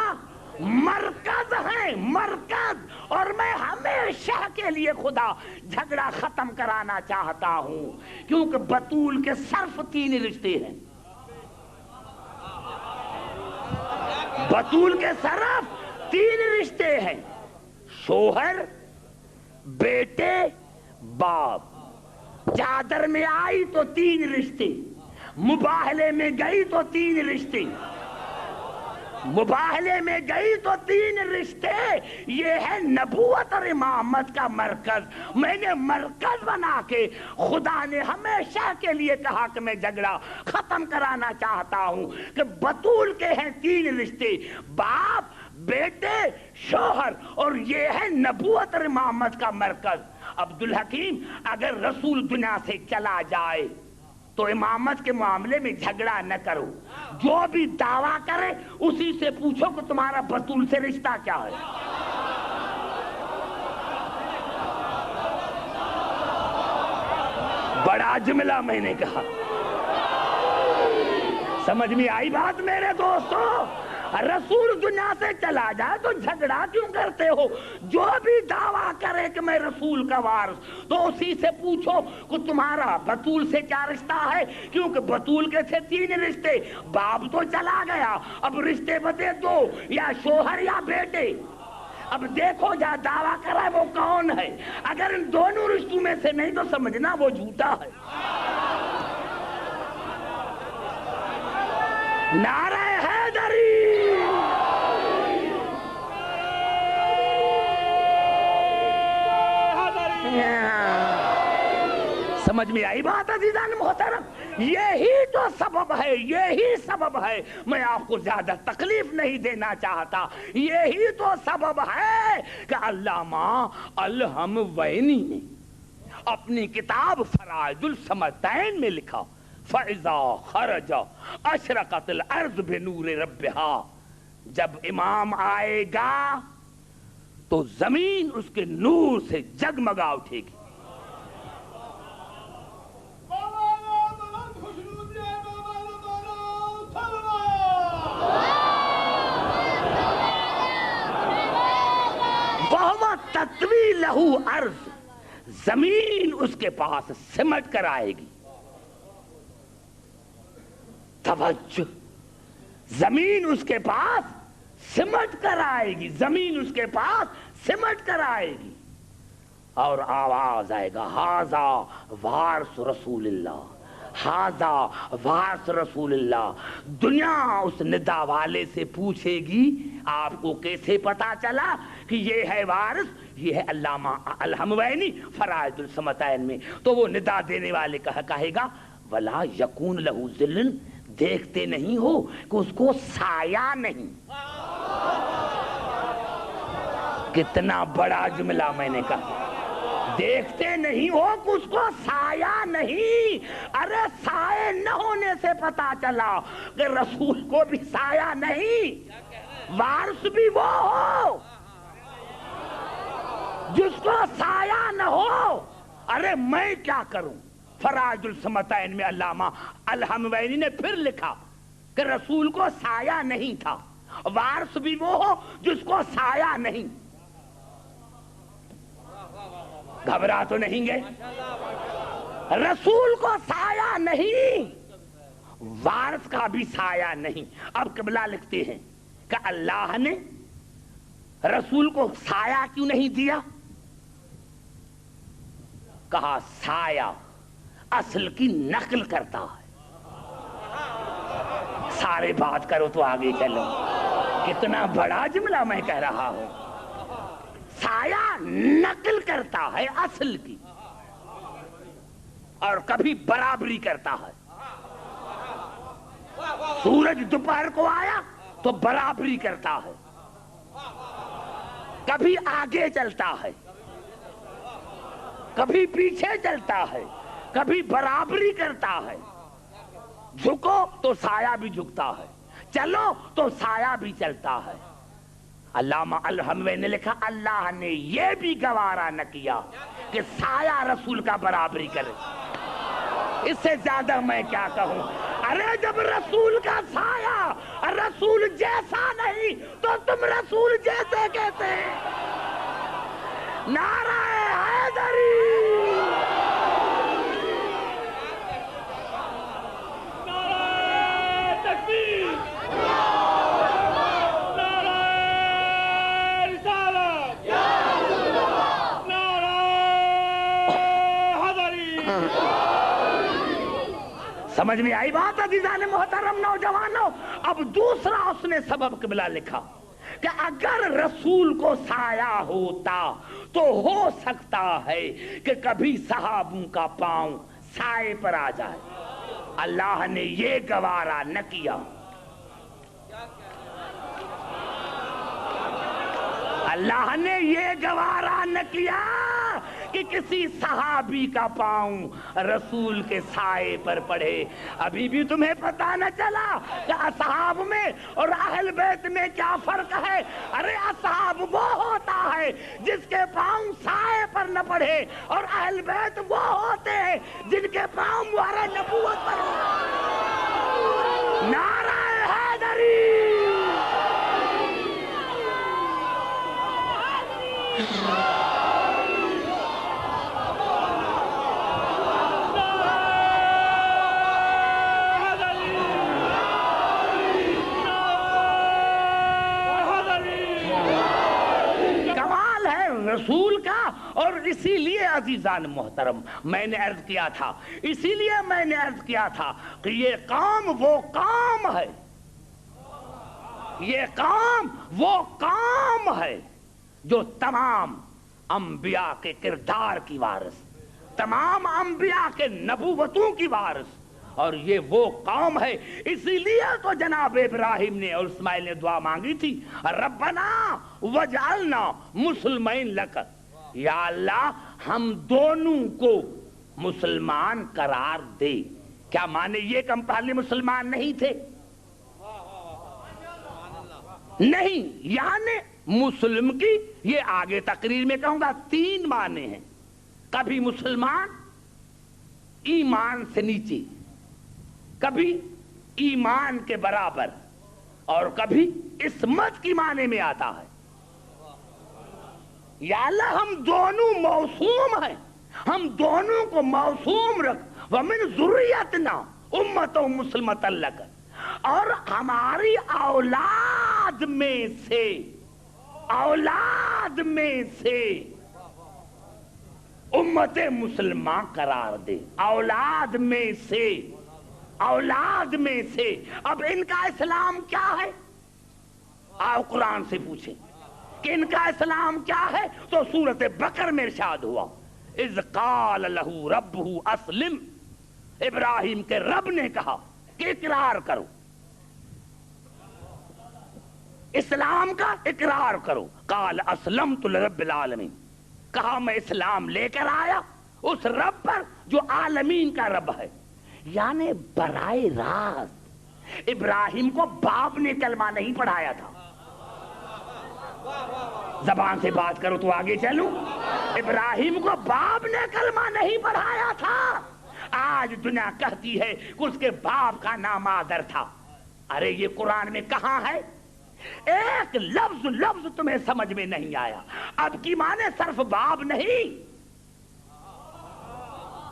مرکز ہے, مرکز. اور میں ہمیشہ کے لیے خدا جھگڑا ختم کرانا چاہتا ہوں, کیونکہ بطول کے صرف 3 رشتے ہیں. بطول کے صرف 3 رشتے ہیں, شوہر, بیٹے, باپ. چادر میں آئی تو 3 رشتے, مباہلے میں گئی تو 3 رشتے, مباہلے میں گئی تو 3 رشتے. یہ ہے نبوت اور امامت کا مرکز. میں نے مرکز بنا کے خدا نے ہمیشہ کے لیے کہا کہ میں جھگڑا ختم کرانا چاہتا ہوں کہ بطول کے ہیں 3 رشتے, باپ, بیٹے, شوہر, اور یہ ہے نبوت اور امامت کا مرکز. عبدالحکیم اگر رسول دنیا سے چلا جائے تو امامت کے معاملے میں جھگڑا نہ کرو. جو بھی دعویٰ کرے اسی سے پوچھو کہ تمہارا بطول سے رشتہ کیا ہے. بڑا جملہ میں نے کہا, سمجھ میں آئی بات میرے دوستو؟ رسول دنیا سے چلا جائے تو جھگڑا کیوں کرتے ہو؟ جو بھی دعویٰ کرے کہ میں رسول کا وارث, تو اسی سے پوچھو کہ تمہارا بطول سے کیا رشتہ ہے, کیونکہ بطول کے تھے 3 رشتے, باپ تو چلا گیا, اب رشتے بتے 2, یا شوہر یا بیٹے. اب دیکھو جہاں دعویٰ کرا ہے وہ کون ہے. اگر ان دونوں رشتوں میں سے نہیں تو سمجھنا وہ جھوٹا ہے. نعرہ حیدری. سمجھ میں آئی بات عزیزان محترم؟ یہی تو سبب ہے, یہی سبب ہے. میں آپ کو زیادہ تکلیف نہیں دینا چاہتا. یہی تو سبب ہے کہ علامہ الحموینی نے اپنی کتاب فرائض الصمدین میں لکھا, فَإِذَا خَرَجَ أَشْرَقَتِ الْأَرْضُ بِنُورِ رَبِّهَا. جب امام آئے گا تو زمین اس کے نور سے جگمگا اٹھے گی. وَهُوَ تَطْوِي لَهُ عَرْض. زمین اس کے پاس سمٹ کر آئے گی. توجہ, زمین اس کے پاس سمٹ کر آئے گی, زمین اس کے پاس سمٹ کر آئے گی. اور آواز آئے گا, ہاذا وارث رسول اللہ, ہاذا وارث رسول اللہ. دنیا اس ندا والے سے پوچھے گی آپ کو کیسے پتا چلا کہ یہ ہے وارث؟ یہ ہے علامہ الحموینی فرائض الصمدین میں. تو وہ ندا دینے والے کہے گا ولا یکون لہو ذلن, دیکھتے نہیں ہو کہ اس کو سایہ نہیں. کتنا بڑا جملہ میں نے کہا, دیکھتے نہیں ہو کہ اس کو سایہ نہیں. ارے سائے نہ ہونے سے پتا چلا کہ رسول کو بھی سایہ نہیں, وارث بھی وہ ہو جس کو سایہ نہ ہو. ارے میں کیا کروں؟ فرائض الصمدین میں علامہ الحموینی نے پھر لکھا کہ رسول کو سایہ نہیں تھا, وارث بھی وہ ہو جس کو سایہ نہیں. گھبرا تو نہیں گئے؟ رسول کو سایہ نہیں, وارث کا بھی سایہ نہیں. اب قبلہ لکھتے ہیں کہ اللہ نے رسول کو سایہ کیوں نہیں دیا؟ کہا سایہ اصل کی نقل کرتا ہے. سارے بات کرو تو آگے چلو. کتنا بڑا جملہ میں کہہ رہا ہوں. سایہ نقل کرتا ہے اصل کی, اور کبھی برابری کرتا ہے. سورج دوپہر کو آیا تو برابری کرتا ہے, کبھی آگے چلتا ہے، کبھی پیچھے چلتا ہے، کبھی برابری کرتا ہے. جھکو تو سایہ بھی جھکتا ہے، چلو تو سایہ بھی چلتا ہے. علامہ الحموی نے لکھا اللہ نے یہ بھی گوارا نہ کیا کہ سایہ رسول کا برابری کرے. اس سے زیادہ میں کیا کہوں. ارے جب رسول کا سایہ رسول جیسا نہیں تو تم رسول جیسے کہتے. نعرہ حیدری. سمجھ میں آئی بات عزیزان محترم نوجوانوں. اب دوسرا اس نے سبب قبلہ لکھا کہ اگر رسول کو سایہ ہوتا تو ہو سکتا ہے کہ کبھی صحابوں کا پاؤں سائے پر آ جائے. اللہ نے یہ گوارا نہ کیا. اللہ نے یہ گوارا نہ کیا کہ کسی صحابی کا پاؤں رسول کے سائے پر پڑے. ابھی بھی تمہیں پتہ نہ چلا کہ اصحاب میں اور اہل بیت میں کیا فرق ہے. ارے اصحاب وہ ہوتا ہے جس کے پاؤں سائے پر نہ پڑے، اور اہل بیت وہ ہوتے ہیں جن کے پاؤں مہر نبوت پر. نعرہ حیدری. رسول کا. اور اسی لیے عزیزان محترم میں نے عرض کیا تھا، اسی لیے میں نے عرض کیا تھا کہ یہ کام وہ کام ہے، یہ کام وہ کام ہے جو تمام انبیاء کے کردار کی وارث، تمام انبیاء کے نبوتوں کی وارث. اور یہ وہ قوم ہے. اسی لیے تو جناب ابراہیم نے اور اسماعیل نے دعا مانگی تھی ربنا وجعلنا مسلمین لک. یا اللہ ہم دونوں کو مسلمان قرار دے. کیا مانے یہ کہ ہم پہلے مسلمان نہیں تھے؟ نہیں، یعنی مسلم کی یہ آگے تقریر میں کہوں گا 3 معنی ہیں. کبھی مسلمان ایمان سے نیچے، کبھی ایمان کے برابر، اور کبھی عصمت کی معنی میں آتا ہے. یا اللہ ہم دونوں موسوم ہیں، ہم دونوں کو موسوم رکھ. وَمِن ذُرِّيَّتِنَا أُمَّةً مُسْلِمَةً لَكَ. اور ہماری اولاد میں سے، اولاد میں سے امت مسلمہ قرار دے. اولاد میں سے، اولاد میں سے. اب ان کا اسلام کیا ہے؟ آؤ قرآن سے پوچھیں کہ ان کا اسلام کیا ہے. تو سورۃ بقر میں ارشاد ہوا اذ قال لہ ربہ اسلم. ابراہیم کے رب نے کہا کہ اقرار کرو، اسلام کا اقرار کرو. قال اسلمت لرب العالمین. کہا میں اسلام لے کر آیا اس رب پر جو عالمین کا رب ہے. یعنی برائے راست ابراہیم کو باپ نے کلمہ نہیں پڑھایا تھا. زبان سے بات کرو تو آگے چلوں. ابراہیم کو باپ نے کلمہ نہیں پڑھایا تھا. آج دنیا کہتی ہے کہ اس کے باپ کا نام آدر تھا. ارے یہ قرآن میں کہاں ہے؟ ایک لفظ لفظ تمہیں سمجھ میں نہیں آیا. اب کی معنی صرف باپ نہیں،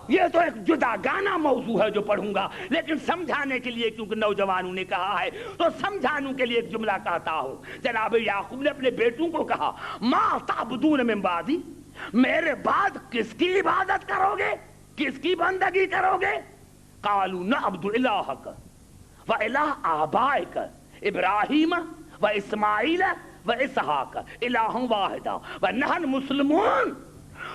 یہ تو ایک جدا گانا موضوع ہے جو پڑھوں گا، لیکن سمجھانے کے لیے کیونکہ نوجوانوں نے کہا ہے تو سمجھانے کے لیے ایک جملہ کہتا ہوں. جناب یعقوب نے اپنے بیٹوں کو کہا ما تعبدون من بعدی. میرے بعد کس کی عبادت کرو گے، کس کی بندگی کرو گے؟ قالوا نعبد الہک و الہ آبائک ابراہیم و اسماعیل و اسحاق الہ واحدا و نحن مسلمون.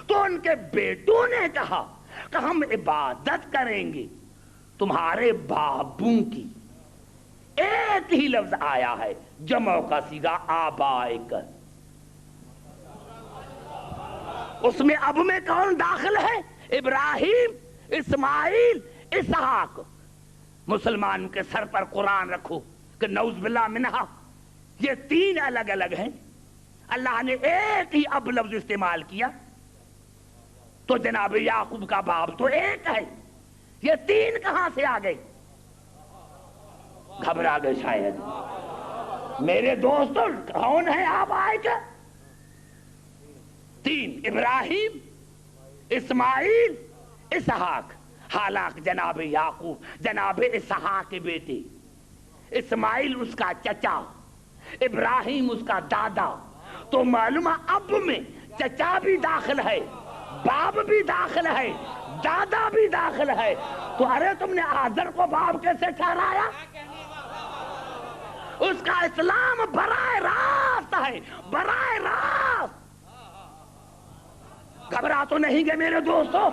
تو ان کے بیٹوں نے کہا کہ ہم عبادت کریں گے تمہارے بابوں کی. ایک ہی لفظ آیا ہے جمع کا صیغہ آبائک. اس میں اب میں کون داخل ہے؟ ابراہیم، اسماعیل، اسحاق۔ مسلمان کے سر پر قرآن رکھو کہ نعوذ باللہ منہا، یہ تین الگ الگ ہیں، اللہ نے ایک ہی اب لفظ استعمال کیا، تو جناب یعقوب کا باپ تو ایک ہے، یہ تین کہاں سے آ گئے؟ گھبرا گئے شاید میرے دوستوں، کون ہے آپ آئے کیا؟ تین، ابراہیم، اسماعیل، اسحاق۔ حالانکہ جناب یعقوب جناب اسحاق کے بیٹے، اسماعیل اس کا چچا، ابراہیم اس کا دادا، تو معلوم اب میں چچا بھی داخل ہے، باپ بھی داخل ہے، دادا بھی داخل ہے۔ تو ارے تم نے آذر کو باپ کیسے ٹھہرایا؟ اس کا اسلام براہ راست ہے، براہ راست۔ گھبرا تو نہیں گے میرے دوستو؟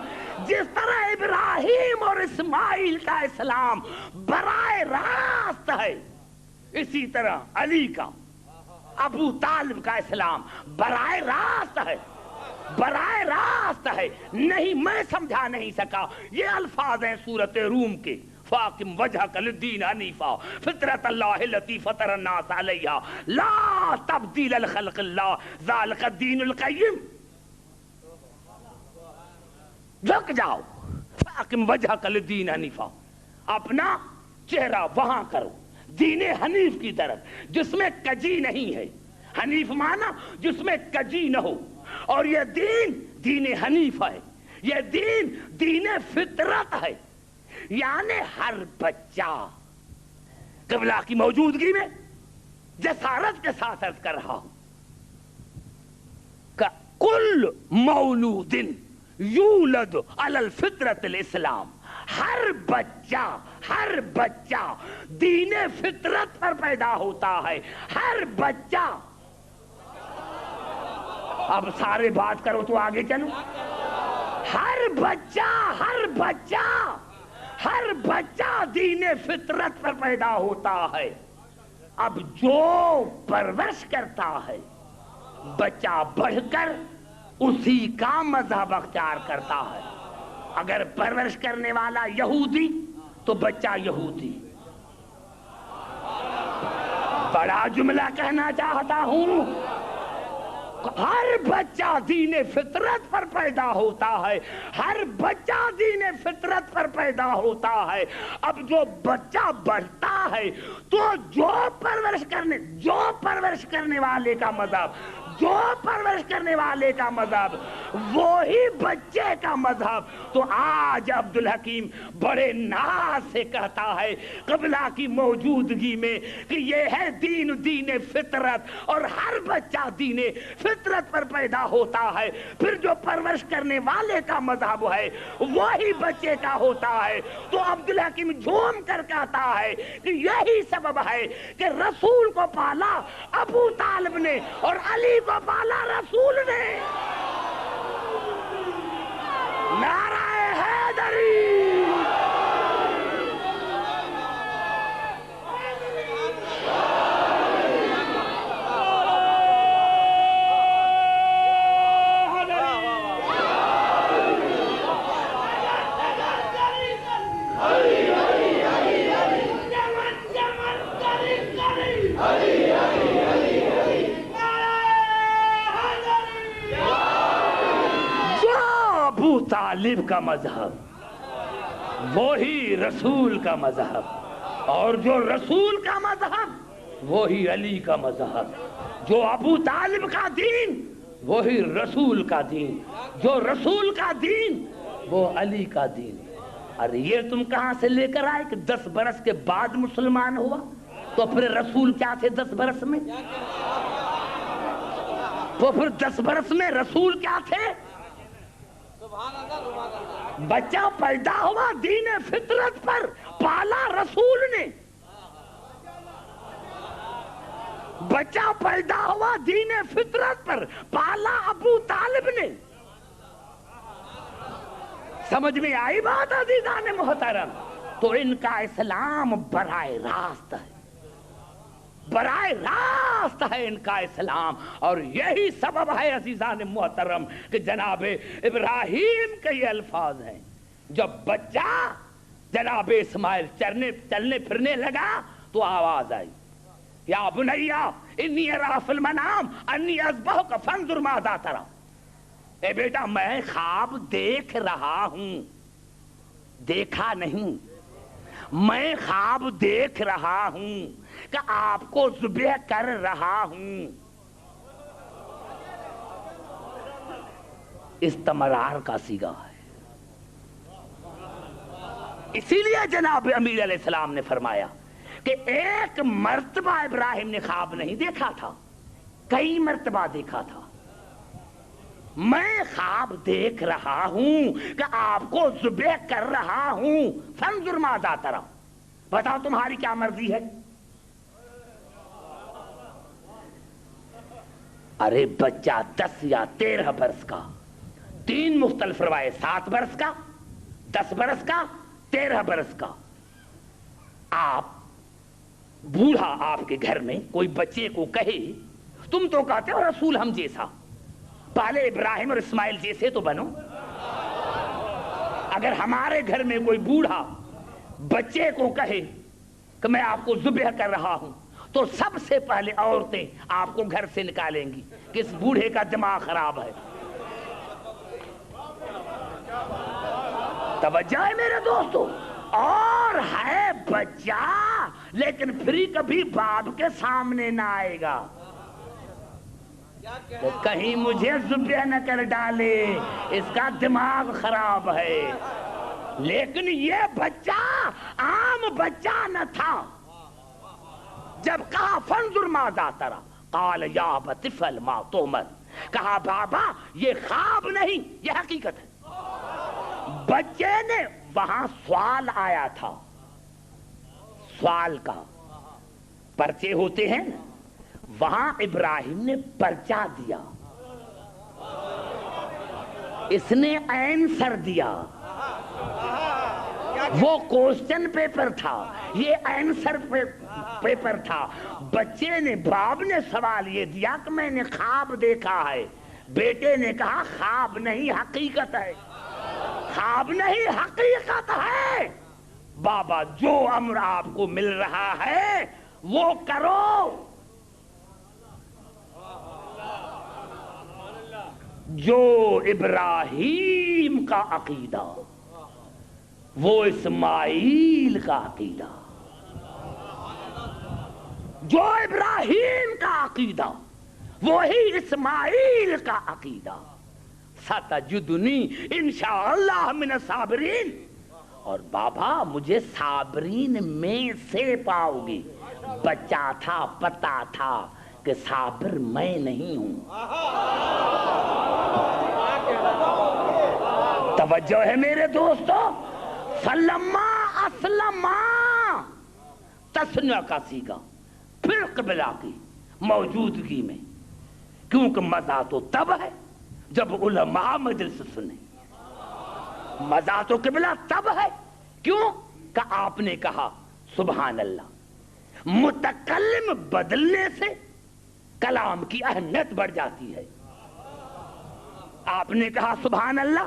جس طرح ابراہیم اور اسماعیل کا اسلام براہ راست ہے، اسی طرح علی کا، ابو طالب کا اسلام براہ راست ہے، براہ راست ہے۔ نہیں، میں سمجھا نہیں سکا، یہ الفاظ ہیں سورۃ روم کے، فاقم وجہک للدین حنیفا فطرۃ اللہ التی فطر الناس علیہا لا تبدیل لخلق اللہ ذالک الدین القیم۔ جھک جاؤ، فاقم وجہک للدین حنیفا، اپنا چہرہ وہاں کرو، دین حنیف کی طرف، جس میں کجی نہیں ہے۔ حنیف مانا جس میں کجی نہ ہو، اور یہ دین دین حنیف ہے، یہ دین دین فطرت ہے، یعنی ہر بچہ قبلہ کی موجودگی میں جسارت کے ساتھ عرض کر رہا ہوں کہ کل مولود یولد علی الفطرت الاسلام، ہر بچہ دین فطرت پر پیدا ہوتا ہے، ہر بچہ۔ اب سارے بات کرو تو آگے چلو۔ ہر بچہ دین فطرت پر پیدا ہوتا ہے۔ اب جو پرورش کرتا ہے بچہ بڑھ کر اسی کا مذہب اختیار کرتا ہے۔ اگر پرورش کرنے والا یہودی تو بچہ یہودی۔ بڑا جملہ کہنا چاہتا ہوں، ہر بچہ دین فطرت پر پیدا ہوتا ہے، ہر بچہ دین فطرت پر پیدا ہوتا ہے۔ اب جو بچہ بڑھتا ہے تو جو پرورش کرنے والے کا مذہب، جو پرورش کرنے والے کا مذہب وہی بچے کا مذہب۔ تو آج عبدالحکیم بڑے ناز سے کہتا ہے قبلہ کی موجودگی میں کہ یہ ہے دین فطرت، اور ہر بچہ دین فطرت پر پیدا ہوتا ہے، پھر جو پرورش کرنے والے کا مذہب ہے وہی بچے کا ہوتا ہے۔ تو عبدالحکیم جھوم کر کہتا ہے کہ یہی سبب ہے کہ رسول کو پالا ابو طالب نے اور علی کو پالا رسول نے۔ نعرہ حیدری! طالب کا مذہب وہی رسول کا مذہب، اور جو رسول کا مذہب وہی علی کا مذہب، جو ابو طالب کا دین وہی رسول کا دین، جو رسول کا دین وہ علی کا دین۔ ارے یہ تم کہاں سے لے کر آئے کہ 10 برس کے بعد مسلمان ہوا؟ تو پھر رسول کیا تھے 10 برس میں؟ تو پھر 10 برس میں رسول کیا تھے؟ بچہ پیدا ہوا دین فطرت پر، پالا رسول نے۔ بچہ پیدا ہوا دین فطرت پر، پالا ابو طالب نے۔ سمجھ میں آئی بات عزیزان محترم؟ تو ان کا اسلام براہ راست ہے، براہ راست۔ راستہ ہے ان کا اسلام. اور یہی سبب ہے عزیزان محترم کہ جناب ابراہیم کے یہ الفاظ ہیں. جب بچہ جناب اسماعیل چلنے پھرنے لگا تو آواز آئی, یا بنیا انی ارا فی المنام انی اذبحک فانظر ماذا تری. اے بیٹا میں خواب دیکھ رہا ہوں, دیکھا نہیں, میں خواب دیکھ رہا ہوں کہ آپ کو ذبح کر رہا ہوں. استمرار کا صیغہ ہے. اسی لیے جناب امیر علیہ السلام نے فرمایا کہ ایک مرتبہ ابراہیم نے خواب نہیں دیکھا تھا, کئی مرتبہ دیکھا تھا. میں خواب دیکھ رہا ہوں کہ آپ کو ذبح کر رہا ہوں, فانظر ماذا تری, بتاؤ تمہاری کیا مرضی ہے. ارے بچہ 10 یا 13 برس کا, 3 مختلف روایت, 7 برس کا, 10 برس کا, 13 برس کا. آپ بوڑھا آپ کے گھر میں کوئی بچے کو کہے, تم تو کہتے ہو رسول ہم جیسا, پہلے ابراہیم اور اسماعیل جیسے تو بنو. اگر ہمارے گھر میں کوئی بوڑھا بچے کو کہے کہ میں آپ کو ذبح کر رہا ہوں تو سب سے پہلے عورتیں آپ کو گھر سے نکالیں گی کہ اس بوڑھے کا دماغ خراب ہے. توجہ ہے میرے دوستو. اور ہے بچہ لیکن پھر کبھی باپ کے سامنے نہ آئے گا کہ کہیں مجھے ذبح نہ کر ڈالے, اس کا دماغ خراب ہے. لیکن یہ بچہ عام بچہ نہ تھا. جب کہا فانظر ماذا تری قال یا ابت افعل ما تؤمر, کہا بابا یہ خواب نہیں, یہ حقیقت ہے. بچے نے وہاں سوال آیا تھا, سوال کا پرچے ہوتے ہیں نا, وہاں ابراہیم نے پرچہ دیا, اس نے آنسر دیا. وہ کوسچن پیپر تھا, یہ آنسر پیپر تھا. بچے نے, باپ نے سوال یہ دیا کہ میں نے خواب دیکھا ہے. بیٹے نے کہا خواب نہیں حقیقت ہے. خواب نہیں حقیقت ہے. بابا جو امر آپ کو مل رہا ہے وہ کرو. جو ابراہیم کا عقیدہ وہ اسماعیل کا عقیدہ, جو ابراہیم کا عقیدہ وہی اسماعیل کا عقیدہ. ستجدنی انشاءاللہ من الصابرین. اور بابا مجھے صابرین میں سے پاؤ گے. بچہ تھا, پتا تھا کہ صابر میں نہیں ہوں. توجہ ہے میرے دوستو. فلما اسلما تسنیہ کا صیغہ پھر قبلہ کی موجودگی میں, کیونکہ مزہ تو تب ہے جب علماء مجلس سنے. مزہ تو قبلہ تب ہے کیوں کہ آپ نے کہا سبحان اللہ. متکلم بدلنے سے کلام کی اہمیت بڑھ جاتی ہے. آپ نے کہا سبحان اللہ,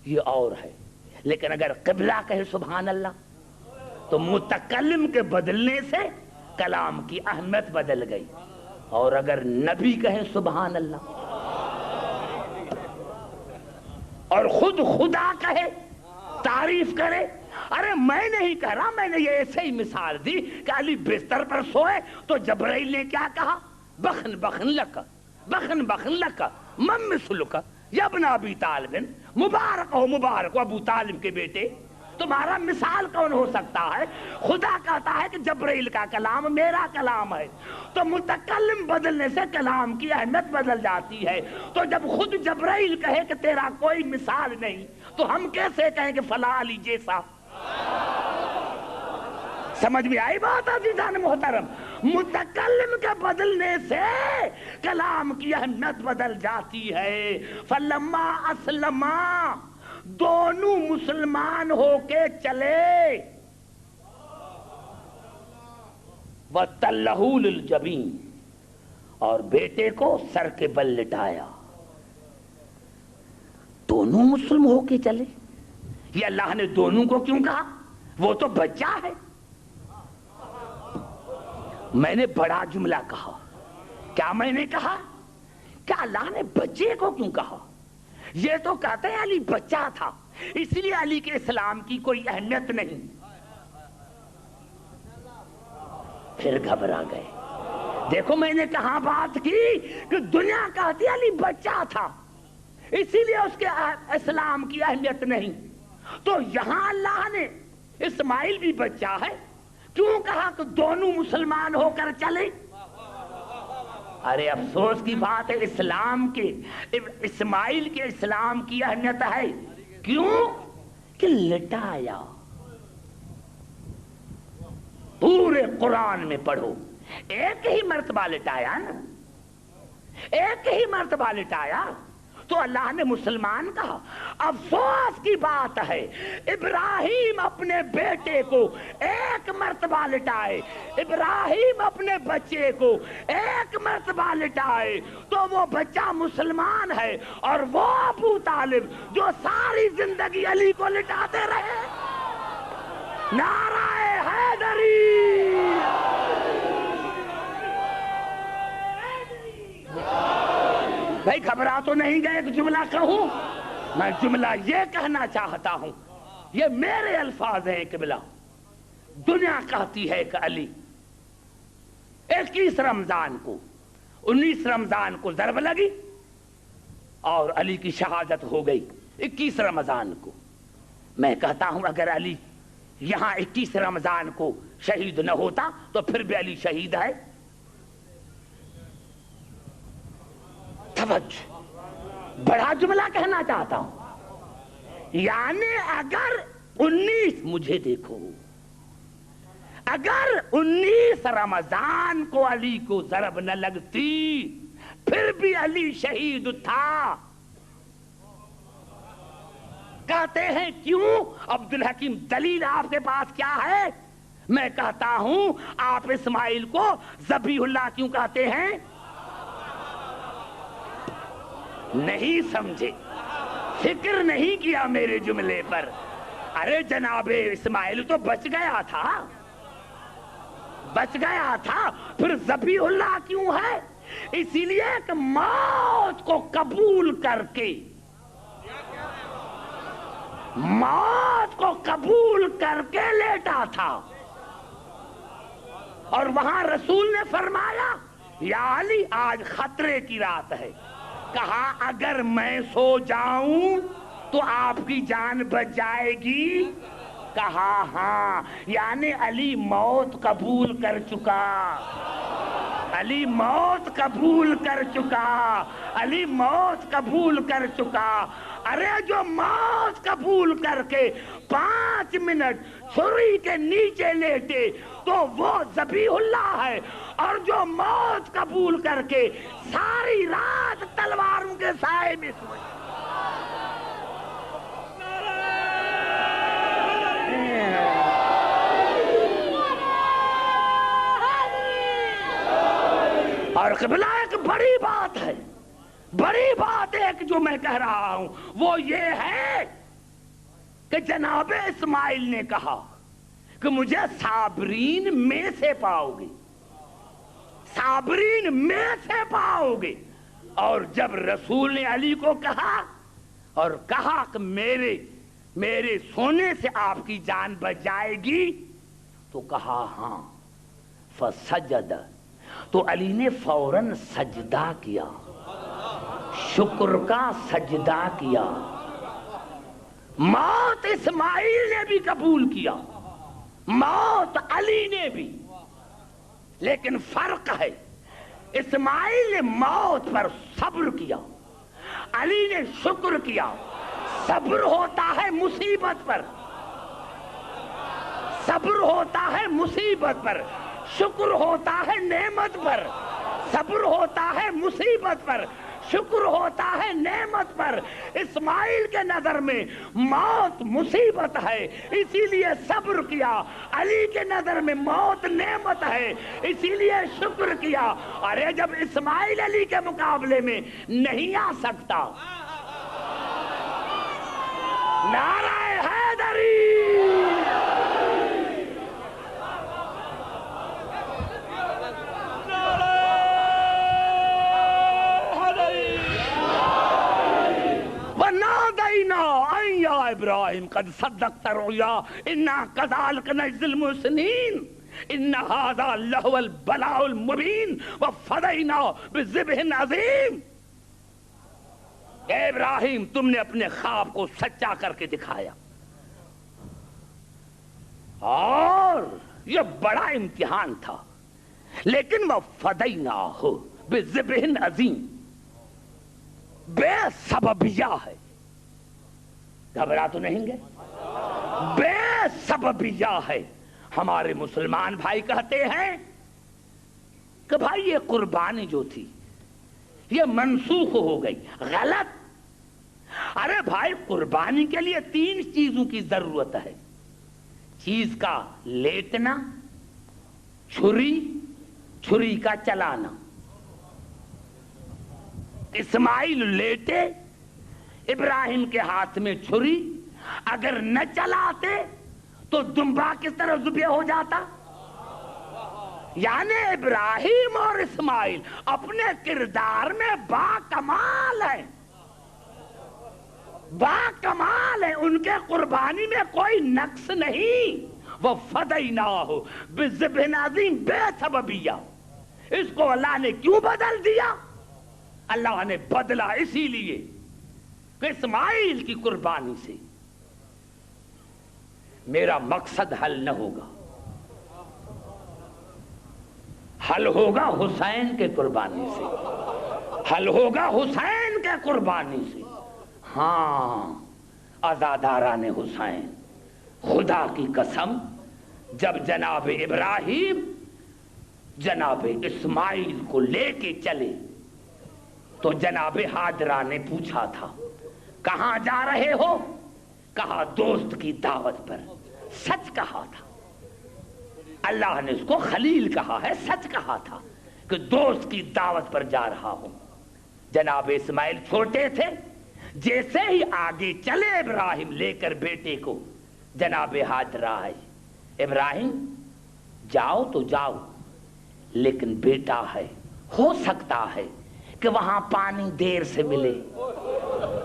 یہ اور ہے, لیکن اگر قبلہ کہے سبحان اللہ تو متکلم کے بدلنے سے کلام کی اہمیت بدل گئی. اور اگر نبی کہیں سبحان اللہ اور خود خدا کہے, تعریف کرے. ارے میں نہیں کہہ رہا, میں نے یہ ایسے ہی مثال دی کہ علی بستر پر سوئے تو جبرائیل نے کیا کہا, بخن بخن لک, بخن بخن لک, من مثلک یا ابن ابی طالب, مبارک ہو مبارک ہو ابو طالب کے بیٹے. تمہارا مثال کون ہو سکتا ہے؟ خدا کہتا ہے کہ جبرائیل کا کلام میرا کلام ہے. تو متکلم بدلنے سے کلام کی اہمیت بدل جاتی ہے. تو جب خود جبرائیل کہے کہ تیرا کوئی مثال نہیں تو ہم کیسے کہیں کہ فلاں علی جیسا. سمجھ میں آئی بات عزیزان محترم؟ متکلم کے بدلنے سے کلام کی اہمیت بدل جاتی ہے. فلما اسلما, دونوں مسلمان ہو کے چلے. وَتَلَّهُ لِلْجَبِينِ, اور بیٹے کو سر کے بل لٹایا. دونوں مسلم ہو کے چلے. یہ اللہ نے دونوں کو کیوں کہا؟ وہ تو بچہ ہے. میں نے بڑا جملہ کہا. کیا میں نے کہا؟ کہ اللہ نے بچے کو کیوں کہا؟ یہ تو کہتے ہیں علی بچہ تھا اس لیے علی کے اسلام کی کوئی اہمیت نہیں. پھر گھبرا گئے. دیکھو میں نے کہاں بات کی کہ دنیا کہتی علی بچہ تھا اسی لیے اس کے اسلام کی اہمیت نہیں. تو یہاں اللہ نے اسماعیل بھی بچہ ہے کیوں کہا کہ دونوں مسلمان ہو کر چلے؟ ارے افسوس کی بات ہے اسلام کے اسماعیل کے اسلام کی اہمیت ہے. کیوں؟ کہ لٹایا. پورے قرآن میں پڑھو ایک ہی مرتبہ لٹایا نا, ایک ہی مرتبہ لٹایا تو اللہ نے مسلمان کہا. افسوس کی بات ہے ابراہیم اپنے بیٹے کو ایک مرتبہ لٹائے, ابراہیم اپنے بچے کو ایک مرتبہ لٹائے تو وہ بچہ مسلمان ہے اور وہ ابو طالب جو ساری زندگی علی کو لٹاتے رہے. نعرہ حیدری. بھائی گھبرا تو نہیں گئے؟ ایک جملہ کہوں میں, جملہ یہ کہنا چاہتا ہوں, یہ میرے الفاظ ہیں قبلہ. دنیا کہتی ہے کہ علی 21 رمضان کو 19 رمضان کو ضرب لگی اور علی کی شہادت ہو گئی 21 رمضان کو. میں کہتا ہوں اگر علی یہاں 21 رمضان کو شہید نہ ہوتا تو پھر بھی علی شہید ہے. توجہ, بڑا جملہ کہنا چاہتا ہوں. یعنی اگر 19 مجھے دیکھو, اگر 19 رمضان کو علی کو ضرب نہ لگتی پھر بھی علی شہید تھا. کہتے ہیں کیوں؟ عبدالحکیم دلیل آپ کے پاس کیا ہے؟ میں کہتا ہوں آپ اسماعیل کو ذبیح اللہ کیوں کہتے ہیں؟ نہیں سمجھے, فکر نہیں کیا میرے جملے پر. ارے جناب اسماعیل تو بچ گیا تھا, بچ گیا تھا, پھر ذبیح اللہ کیوں ہے؟ اسی لیے کہ موت کو قبول کر کے, موت کو قبول کر کے لیٹا تھا. اور وہاں رسول نے فرمایا یا علی آج خطرے کی رات ہے. کہا اگر میں سو جاؤں تو آپ کی جان بچ جائے گی؟ کہا ہاں. یعنی علی موت قبول کر چکا, علی موت قبول کر چکا, علی موت قبول کر چکا. ارے جو موت قبول کر کے 5 منٹ چھری کے نیچے لیٹے تو وہ ذبیح اللہ ہے, اور جو موت قبول کر کے ساری رات تلواروں کے سائے میں سوئے. اور قبلہ ایک بڑی بات ہے, بڑی بات ایک جو میں کہہ رہا ہوں وہ یہ ہے کہ جناب اسماعیل نے کہا کہ مجھے صابرین میں سے پاؤ گے, صابرین میں سے پاؤ گے. اور جب رسول نے علی کو کہا اور کہا کہ میرے سونے سے آپ کی جان بچ جائے گی تو کہا ہاں. فسجد, تو علی نے فوراً سجدہ کیا, شکر کا سجدہ کیا. موت اسماعیل نے بھی قبول کیا, موت علی نے بھی, لیکن فرق ہے اسماعیل نے موت پر صبر کیا, علی نے شکر کیا. صبر ہوتا ہے مصیبت پر, صبر ہوتا ہے مصیبت پر, شکر ہوتا ہے نعمت پر. صبر ہوتا ہے مصیبت پر, شکر ہوتا ہے نعمت پر. اسماعیل کے نظر میں موت مصیبت ہے اسی لیے صبر کیا. علی کے نظر میں موت نعمت ہے اسی لیے شکر کیا. ارے جب اسماعیل علی کے مقابلے میں نہیں آ سکتا. نعرہ حیدری. یا ابراہیم قد صدقت رؤیا انا کذالک نجزی المحسنین ان ھذا لہو البلاء المبین وفدیناہ بذبح عظیم. اے ابراہیم تم نے اپنے خواب کو سچا کر کے دکھایا اور یہ بڑا امتحان تھا لیکن وفدیناہ بذبح عظیم بے سببیہ ہے. گھبرا تو نہیں گے؟ بے سببیہ ہے. ہمارے مسلمان بھائی کہتے ہیں کہ بھائی یہ قربانی جو تھی یہ منسوخ ہو گئی. غلط. ارے بھائی قربانی کے لیے 3 چیزوں کی ضرورت ہے. چیز کا لیٹنا, چھری کا چلانا. اسماعیل لیٹے, ابراہیم کے ہاتھ میں چھری, اگر نہ چلاتے تو دمبا کس طرح ذبح ہو جاتا. یعنی ابراہیم اور اسماعیل اپنے کردار میں با کمال ہیں, با کمال ہیں. ان کے قربانی میں کوئی نقص نہیں. وہ فدیناہ بذبح عظیم بے سببیہ. اس کو اللہ نے کیوں بدل دیا؟ اللہ نے بدلا اسی لیے کہ اسماعیل کی قربانی سے میرا مقصد حل نہ ہوگا, حل ہوگا حسین کے قربانی سے, حل ہوگا حسین کے قربانی سے. ہاں عزاداران حسین, خدا کی قسم جب جناب ابراہیم جناب اسماعیل کو لے کے چلے تو جناب حاجرہ نے پوچھا تھا کہاں جا رہے ہو؟ کہا دوست کی دعوت پر. سچ کہا تھا. اللہ نے اس کو خلیل کہا ہے, سچ کہا تھا کہ دوست کی دعوت پر جا رہا ہوں. جناب اسماعیل چھوٹے تھے, جیسے ہی آگے چلے ابراہیم لے کر بیٹے کو, جناب حاجرہ آئے. ابراہیم جاؤ تو جاؤ لیکن بیٹا ہے, ہو سکتا ہے کہ وہاں پانی دیر سے ملے,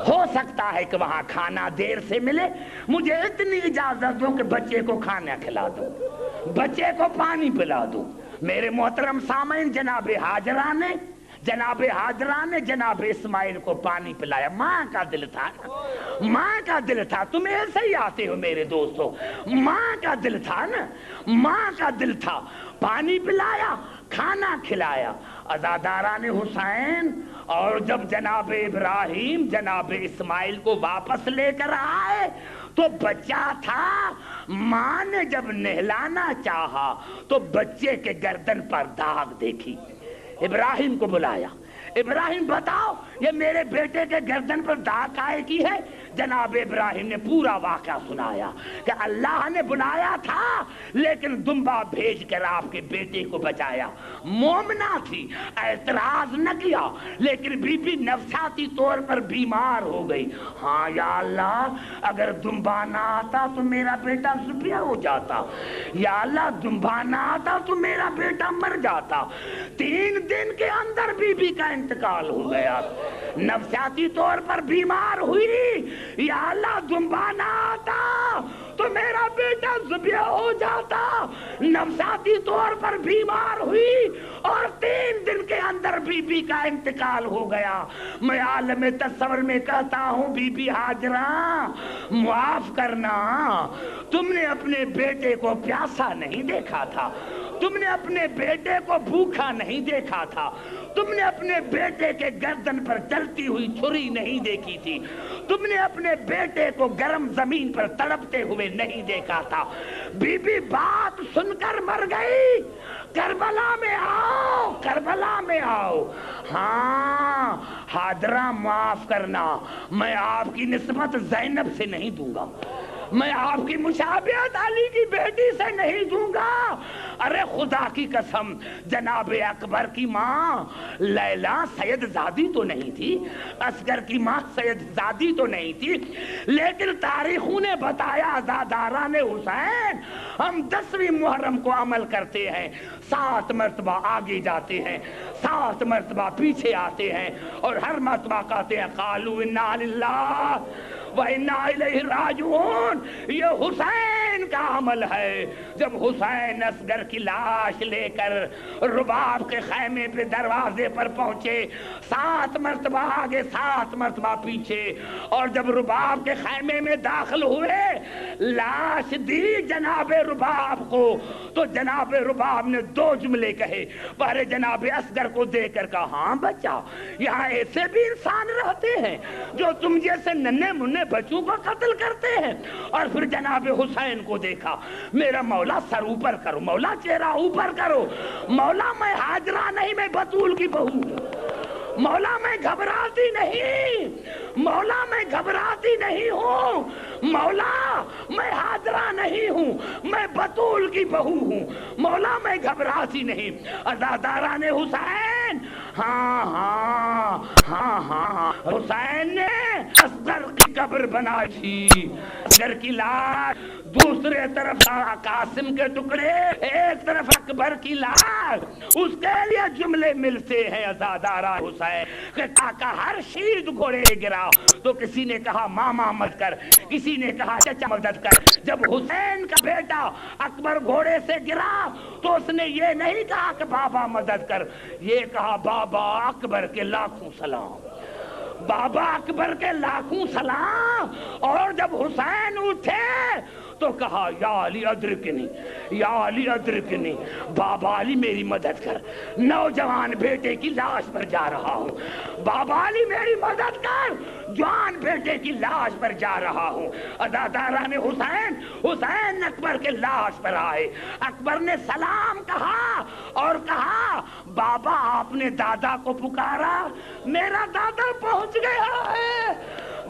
ہو سکتا ہے کہ وہاں کھانا دیر سے ملے. مجھے اتنی اجازت دو کہ بچے کو کھانا کھلا دو, بچے کو پانی پلا دو. میرے محترم سامعین, جناب حاجرہ نے جناب اسماعیل کو پانی پلایا. ماں کا دل تھا نا, ماں کا دل تھا. تم ایسے ہی آتے ہو میرے دوستو, ماں کا دل تھا نا, ماں کا دل تھا. پانی پلایا, کھانا کھلایا. عزاداران حسین اور جب جناب ابراہیم جناب اسماعیل کو واپس لے کر آئے تو بچہ تھا. ماں نے جب نہلانا چاہا تو بچے کے گردن پر داغ دیکھی. ابراہیم کو بلایا, ابراہیم بتاؤ یہ میرے بیٹے کے گردن پر داغ کائے کی ہے؟ جناب ابراہیم نے پورا واقعہ سنایا کہ اللہ نے بنایا تھا لیکن دمبا بھیج کر آپ کے بیٹے کو بچایا. مومنہ تھی, اعتراض نہ کیا, لیکن بی بی نفسیاتی طور پر بیمار ہو گئی. ہاں یا اللہ, اگر دمبا نہ آتا تو میرا بیٹا ذبح ہو جاتا. یا اللہ دمبا نہ آتا تو میرا بیٹا مر جاتا. 3 دن کے اندر بی بی کا انتقال ہو گیا, نفسیاتی طور پر بیمار ہوئی. یا اللہ دمبا نہ آتا تو میرا بیٹا ذبح ہو جاتا. نفسیاتی طور پر بیمار ہوئی اور 3 دن کے اندر بی بی کا انتقال ہو گیا. میں عالم تصور میں کہتا ہوں بی بی حاجرہ معاف کرنا, تم نے اپنے بیٹے کو پیاسا نہیں دیکھا تھا, تم نے اپنے بیٹے کو بھوکا نہیں دیکھا تھا, تم نے اپنے بیٹے کے گردن پر چلتی ہوئی چھری نہیں دیکھی تھی, تم نے اپنے بیٹے کو گرم زمین پر تڑپتے ہوئے نہیں دیکھا تھا. بی بی بات سن کر مر گئی. کربلا میں آؤ, کربلا کربلا میں آؤ. ہاں حاضرہ معاف کرنا، میں آپ کی نسبت زینب سے نہیں دوں گا، میں آپ کی مشابہت علی کی بیٹی سے نہیں دوں گا. ارے خدا کی قسم، جناب اکبر کی ماں لیلا سید زادی تو نہیں تھی، اصغر کی ماں سید زادی تو نہیں تھی، لیکن تاریخوں نے بتایا عزاداران حسین ہم 10ویں محرم کو عمل کرتے ہیں، 7 مرتبہ آگے جاتے ہیں، 7 مرتبہ پیچھے آتے ہیں، اور ہر مرتبہ کہتے ہیں قالوا انا للہ وَإِنَّا إِلَيْهِ رَاجِعُونَ. یہ حسین کا عمل ہے. جب حسین اصغر کی لاش لے کر رباب کے خیمے پہ دروازے پر پہنچے، 7 مرتبہ آگے 7 مرتبہ پیچھے، اور جب رباب کے خیمے میں داخل ہوئے، لاش دی جناب رباب کو، تو جناب رباب نے 2 جملے کہے. پہلے جناب اصغر کو دیکھ کر کہا ہاں بچہ، یہاں ایسے بھی انسان رہتے ہیں جو تم جیسے ننھے منھے بچوں کو قتل کرتے ہیں. اور پھر جناب حسین کو دیکھا، میرا مولا سر اوپر کرو، مولا چہرہ اوپر کرو، مولا میں ہاجرہ نہیں، میں بطول کی بہو ہوں، مولا میں گھبراتی نہیں، مولا میں گھبراتی نہیں ہوں، مولا میں ہاجرہ نہیں ہوں، میں بطول کی بہو ہوں، مولا میں گھبراتی نہیں. عزاداران حسین ہاں ہاں ہاں ہاں. حسین نے اصغر کی قبر بنائی تھی، اصغر کی لاش، دوسرے طرف قاسم کے ٹکڑے، ایک طرف اکبر کی لاش. اس کے لیے جملے ملتے ہیں عزاداران حسین کہ کاکا ہر شید گھوڑے گرا، تو کسی نے کہا ماما مت کر، کسی نے کہا چچا مدد کر. جب حسین کا بیٹا اکبر گھوڑے سے گرا تو اس نے یہ نہیں کہا کہ بابا مدد کر، یہ کہا بابا اکبر کے لاکھوں سلام، بابا اکبر کے لاکھوں سلام. اور جب حسین اٹھے تو کہا یا علی ادرکنی، یا علی ادرکنی، بابا علی میری مدد کر، نوجوان بیٹے کی لاش پر جا رہا ہوں، بابا علی میری مدد کر، جوان بیٹے کی لاش پر جا رہا ہوں. عزاداران حسین، حسین اکبر کے لاش پر آئے، اکبر نے سلام کہا اور کہا بابا آپ نے دادا کو پکارا، میرا دادا پہنچ گیا ہے.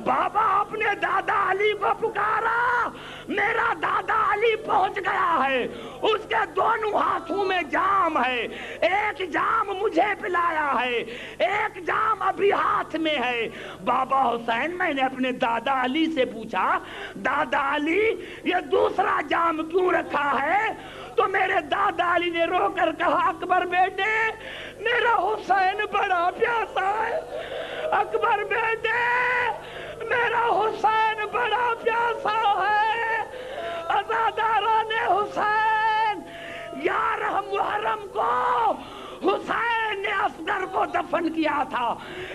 بابا آپ نے دادا علی کو پکارا، میرا دادا علی پہنچ گیا ہے. اس کے دونوں ہاتھوں میں جام ہے، ایک جام مجھے پلایا ہے، ایک جام ابھی ہاتھ میں ہے. بابا حسین میں نے اپنے دادا علی سے پوچھا دادا علی یہ دوسرا جام کیوں رکھا ہے؟ تو میرے دادا علی نے رو کر کہا اکبر بیٹے میرا حسین بڑا پیاسا ہے، اکبر بیٹے میرا حسین بڑا پیاسا ہے. عزاداران حسین، 11 محرم کو حسین نے اصغر کو دفن کیا تھا.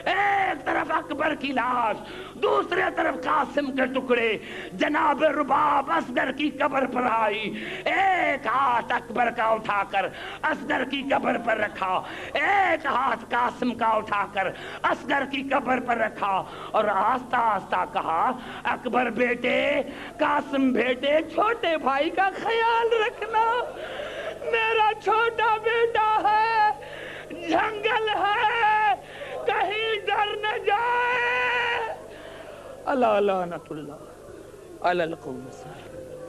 ایک طرف اکبر کی لاش، دوسرے طرف قاسم کے ٹکڑے. جناب رباب اصغر کی قبر پر آئی، ایک ہاتھ اکبر کا اٹھا کر اصغر کی قبر پر رکھا، ایک ہاتھ قاسم کا اٹھا کر اصغر کی قبر پر رکھا، اور آہستہ آہستہ کہا اکبر بیٹے، قاسم بیٹے، چھوٹے بھائی کا خیال رکھنا، میرا چھوٹا بیٹا ہے، جنگل ہے، کہیں ڈر نہ جائے. اللہ لعنت اللہ علی القوم الظالمین.